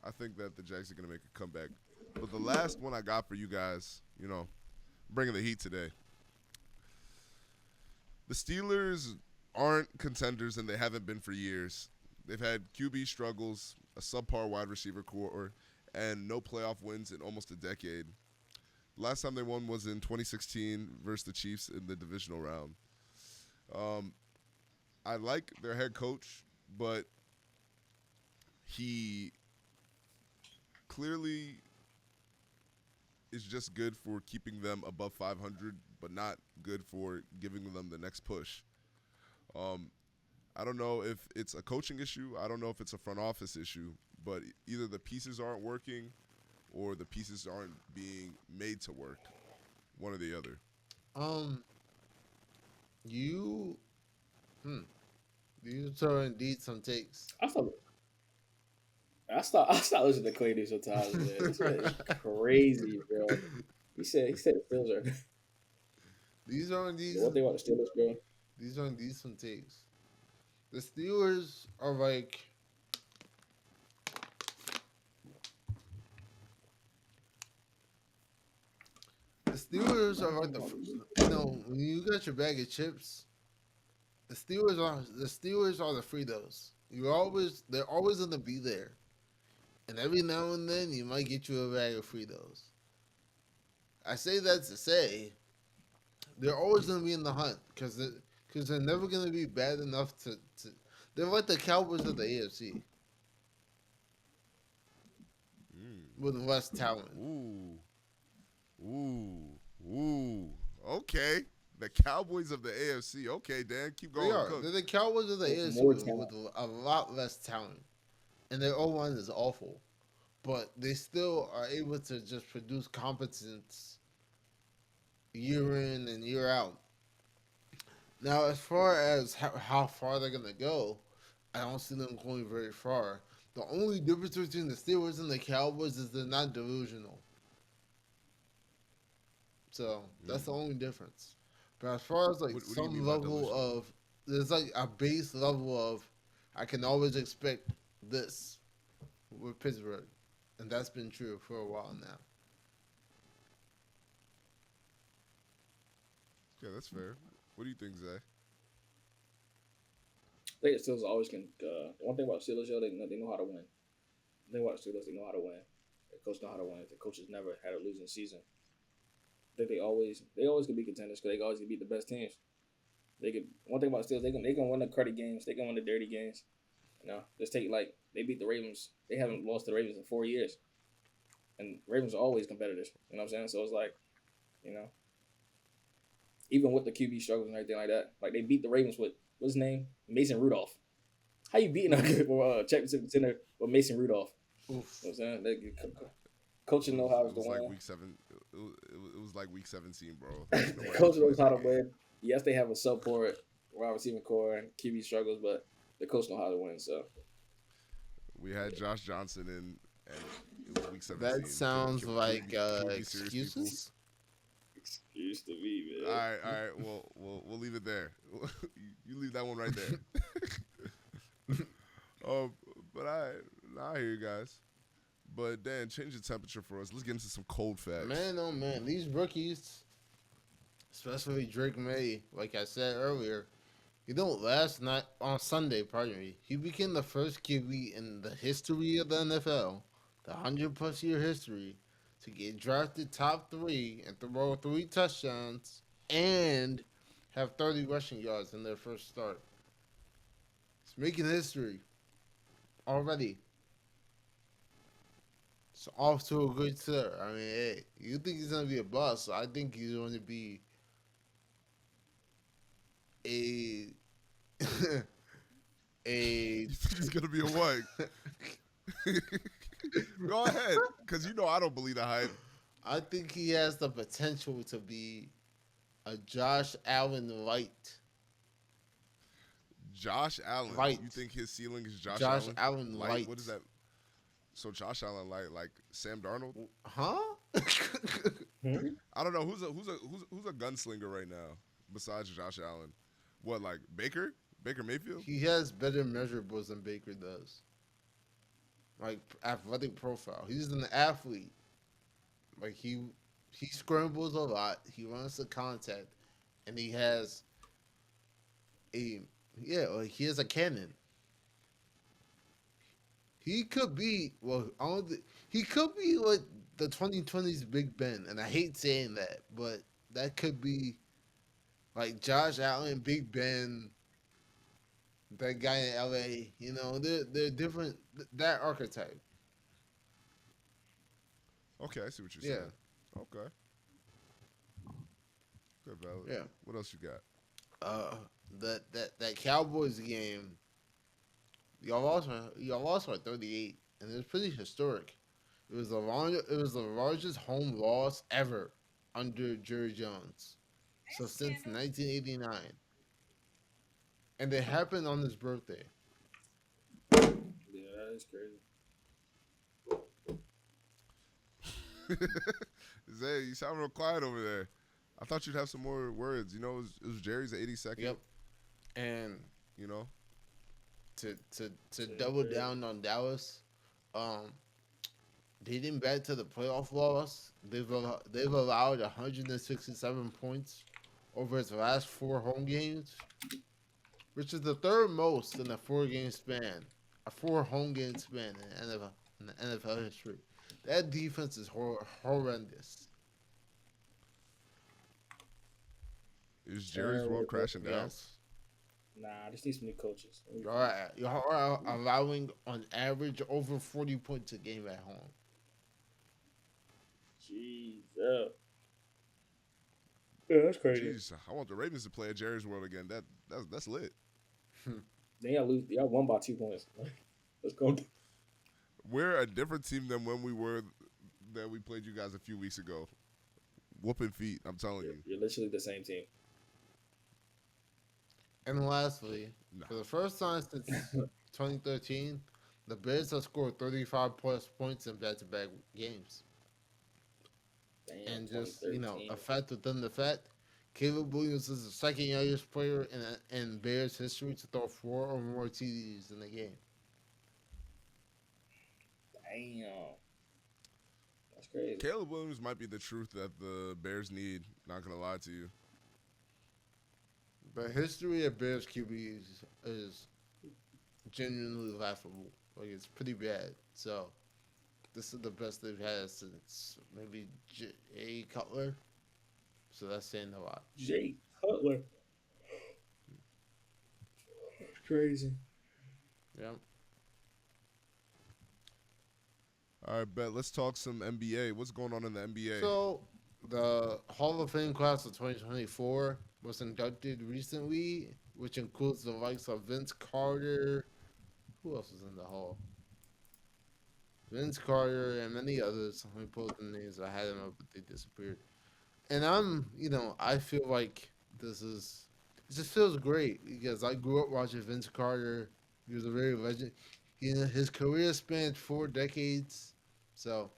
I think that the Jags are going to make a comeback. But the last one I got for you guys, you know, bringing the heat today. The Steelers aren't contenders, and they haven't been for years. They've had QB struggles, a subpar wide receiver core, and no playoff wins in almost a decade. Last time they won was in 2016 versus the Chiefs in the divisional round. I like their head coach, but he clearly is just good for keeping them above 500, but not good for giving them the next push. I don't know if it's a coaching issue. I don't know if it's a front office issue, but either the pieces aren't working or the pieces aren't being made to work. One or the other. These are indeed some takes. I stopped listening to Clay sometimes, man. This is crazy, bro. He said Steelers are. These are indeed. What they want the Steelers, bro? These are indeed some takes. The Steelers are like. The Steelers are like when you got your bag of chips, the Steelers are the Fritos. They're always gonna be there, and every now and then you might get you a bag of Fritos. I say that to say, they're always gonna be in the hunt because they're never gonna be bad enough to. They're like the Cowboys of the AFC with less talent. Ooh. Okay. The Cowboys of the AFC. Okay, Dan, keep going. They are. Cook. They're the Cowboys of the With AFC more with talent. a lot less talent. And their O-line is awful. But they still are able to just produce competence year in and year out. Now, as far as how far they're going to go, I don't see them going very far. The only difference between the Steelers and the Cowboys is they're not delusional. So, that's the only difference. But as far as like What do you some mean by level delusional? of, there's like a base level of, I can always expect this with Pittsburgh. And that's been true for a while now. Yeah, that's fair. What do you think, Zay? think the Steelers always can. The one thing about Steelers, yo, they know how to win. The thing about Steelers, they know how to win. The coach know how to win. The coaches never had a losing season. I think they always can be contenders because they always can beat the best teams. They could. One thing about Steelers, they can win the credit games. They can win the dirty games. You know, just take they beat the Ravens. They haven't lost to the Ravens in 4 years, and Ravens are always competitors. You know what I'm saying? So it's like, you know, even with the QB struggles and everything like that, like they beat the Ravens with what's his name, Mason Rudolph. How you beating a championship contender with Mason Rudolph? Oof. You know what I'm saying? Coaching know how to win. Like week 7. It was like week 17, bro. Coach knows how to win. Yes, they have a subpar wide receiver core and QB struggles, but the coach know how to win. So we had Josh Johnson in, and it was week 17. That sounds like excuses. Excuse to me, man. All right. We'll leave it there. You leave that one right there. But I hear you guys. But Dan, change the temperature for us. Let's get into some cold facts. Man, oh man, these rookies, especially Drake May, like I said earlier, last night on Sunday, pardon me, he became the first QB in the history of the NFL, the 100+ year history, to get drafted top 3 and throw 3 touchdowns and have 30 rushing yards in their first start. It's making history already. It's off to a good start. I mean, hey, you think he's going to be a bust. I think he's going to be He's going to be a what? Go ahead, because you know I don't believe the hype. I think he has the potential to be a Josh Allen light. Josh Allen? Light. You think his ceiling is Josh Allen light? What is that? So Josh Allen light, like Sam Darnold? Huh? I don't know who's a gunslinger right now besides Josh Allen. What, like Baker Mayfield? He has better measurables than Baker does. Like athletic profile. He's an athlete. Like he scrambles a lot. He runs the contact, and he has he has a cannon. He could be he could be like the 2020s Big Ben, and I hate saying that, but that could be like Josh Allen, Big Ben, that guy in LA. You know, they're different. That archetype. Okay, I see what you're saying. Yeah. Okay. Good valid. Yeah. What else you got? That Cowboys game. Y'all lost by 38, and it was pretty historic. It was the largest home loss ever under Jerry Jones. So since 1989, and it happened on his birthday. Yeah, that is crazy. Zay, you sound real quiet over there. I thought you'd have some more words. You know, it was Jerry's 82nd. Yep. And you know, to double down on Dallas, dating back to the playoff loss, they've allowed 167 points over its last 4 home games, which is the third most in a 4-game span, a 4 home game span in the NFL history. That defense is horrendous. Is Jerry's world crashing down? Yes. Nah, I just need some new coaches. You are allowing on average over 40 points a game at home. Jesus. Yeah, that's crazy. Jeez, I want the Ravens to play at Jerry's World again. That's lit. They got lose. They got won by 2 points. Let's go. We're a different team than when we played you guys a few weeks ago. Whooping feet, I'm telling you. You're literally the same team. And lastly, for the first time since 2013, the Bears have scored 35+ points in back-to-back games. Damn, And just, a fact within the fact, Caleb Williams is the second youngest player in Bears history to throw 4 or more TDs in a game. Damn. That's crazy. Caleb Williams might be the truth that the Bears need, not going to lie to you. The history of Bears QBs is genuinely laughable. Like it's pretty bad. So this is the best they've had since maybe J. Cutler. So that's saying a lot. Jay Cutler. Crazy. Yeah. All right, bet. Let's talk some NBA. What's going on in the NBA? So the Hall of Fame class of 2024 was inducted recently, which includes the likes of Vince Carter. Who else was in the Hall? Vince Carter and many others. Let me pull up the names. I had them up, but they disappeared. And I feel like it just feels great because I grew up watching Vince Carter. He was a very legend. His career spanned 4 decades. So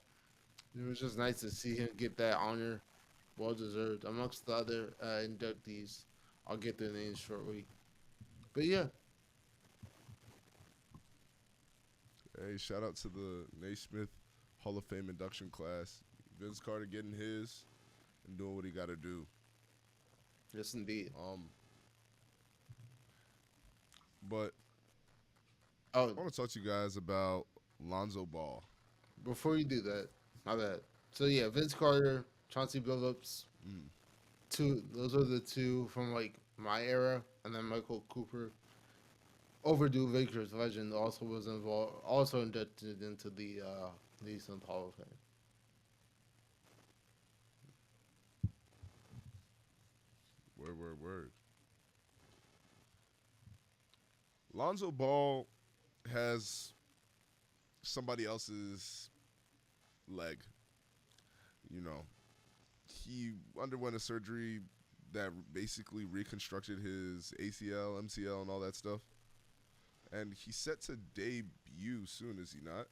it was just nice to see him get that honor. Well deserved. Amongst the other inductees. I'll get their names shortly. But yeah. Hey, shout out to the Naismith Hall of Fame induction class. Vince Carter getting his and doing what he got to do. Yes, indeed. But I want to talk to you guys about Lonzo Ball. Before you do that, my bad. So yeah, Vince Carter, Chauncey Billups, those are the two from like my era, and then Michael Cooper, overdue Lakers legend, also was involved, also inducted into the Naismith Hall of Fame. Word. Lonzo Ball has somebody else's leg. You know, he underwent a surgery that basically reconstructed his ACL, MCL, and all that stuff. And he's set to debut soon, is he not?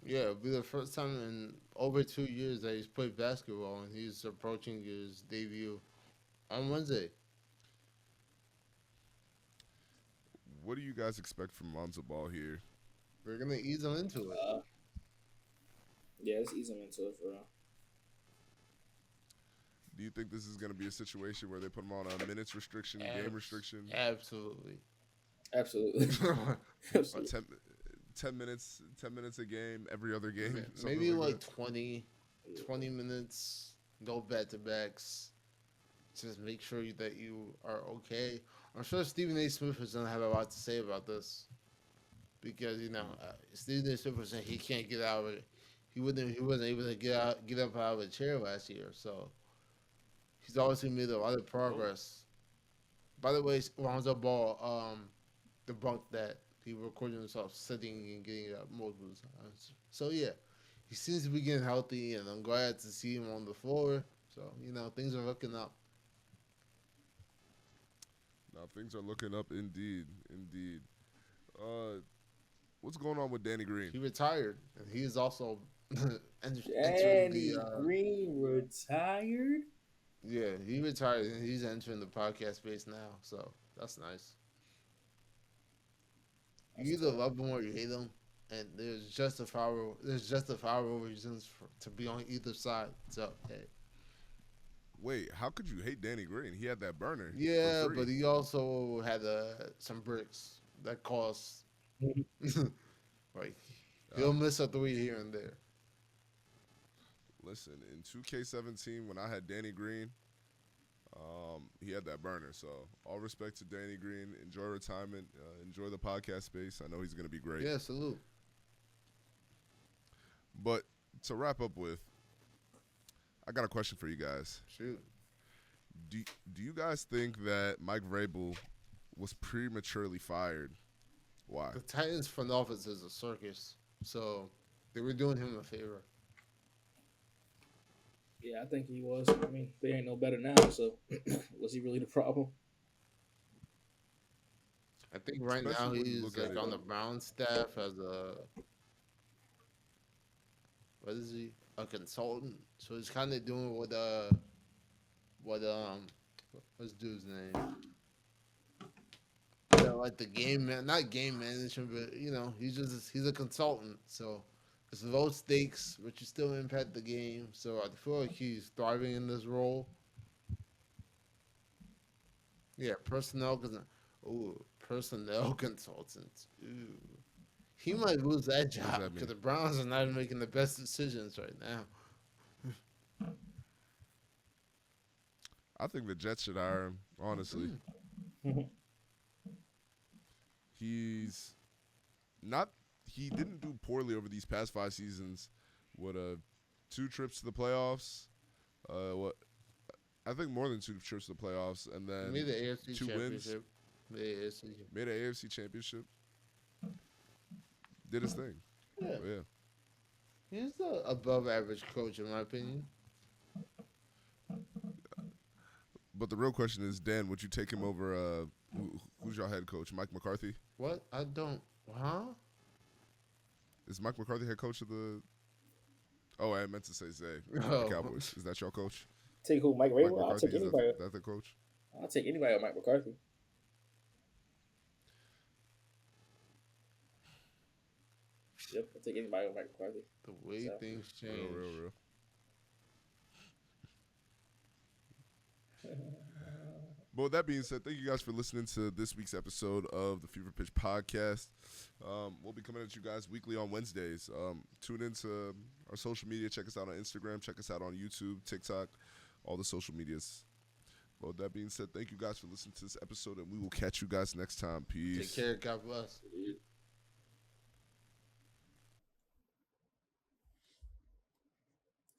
Yeah, it'll be the first time in over 2 years that he's played basketball, and he's approaching his debut on Wednesday. What do you guys expect from Lonzo Ball here? We're gonna ease him into it. Yeah, let's ease him into it for real. Do you think this is going to be a situation where they put him on a minutes restriction, game restriction? Absolutely. 10 minutes a game, every other game? Maybe like 20 minutes, no back-to-backs. Just make sure that you are okay. I'm sure Stephen A. Smith is going to have a lot to say about this. Because, Stephen A. Smith was saying he can't get out of it. He wasn't able to get up out of a chair last year, so he's obviously made a lot of progress. By the way, Lonzo Ball debunked that he recorded himself sitting and getting up multiple times. So yeah, he seems to be getting healthy, and I'm glad to see him on the floor. So things are looking up. Now things are looking up indeed. What's going on with Danny Green? He retired, and he is also Danny Green retired. Yeah, he retired, and he's entering the podcast space now. So that's nice. You either love him or you hate him, and there's justifiable reasons to be on either side. So hey. Wait, how could you hate Danny Green? He had that burner. Yeah, but he also had some bricks that cost. Like he'll miss a 3 here and there. Listen, in 2K17, when I had Danny Green, he had that burner. So all respect to Danny Green. Enjoy retirement. Enjoy the podcast space. I know he's going to be great. Yeah, salute. But to wrap up with, I got a question for you guys. Shoot. Do you guys think that Mike Vrabel was prematurely fired? Why? The Titans front office is a circus, so they were doing him a favor. Yeah, I think he was. I mean, they ain't no better now, so was he really the problem? I think right now he's like on the Browns staff as a consultant. So he's kind of doing what's dude's name? Like the not game management, but he's a consultant. So it's low stakes, but you still impact the game. So I feel like he's thriving in this role. Yeah, personnel personnel consultant. Ooh. He might lose that does job that because mean? the Browns are not making the best decisions right now. I think the Jets should hire him. Honestly, he's not. He didn't do poorly over these past 5 seasons. What 2 trips to the playoffs? What I think more than 2 trips to the playoffs, and He then made the AFC 2 wins. championship. The AFC. Made an AFC championship. Did his thing. Yeah. Yeah. He's the above average coach, in my opinion. But the real question is, Dan, would you take him over? Who's your head coach? Mike McCarthy? What? I don't. Huh? Is Mike McCarthy head coach of the? Oh, I meant to say Zay. Oh. The Cowboys. Is that your coach? Take who? Mike Mike Rabel? I'll McCarthy? take Is anybody. that the coach? I'll take anybody with Mike McCarthy. Yep, I'll take anybody with Mike McCarthy. The way So. things change. Real. But with that being said, thank you guys for listening to this week's episode of the Fever Pitch Podcast. We'll be coming at you guys weekly on Wednesdays. Tune into our social media. Check us out on Instagram. Check us out on YouTube, TikTok, all the social medias. But with that being said, thank you guys for listening to this episode, and we will catch you guys next time. Peace. Take care. God bless.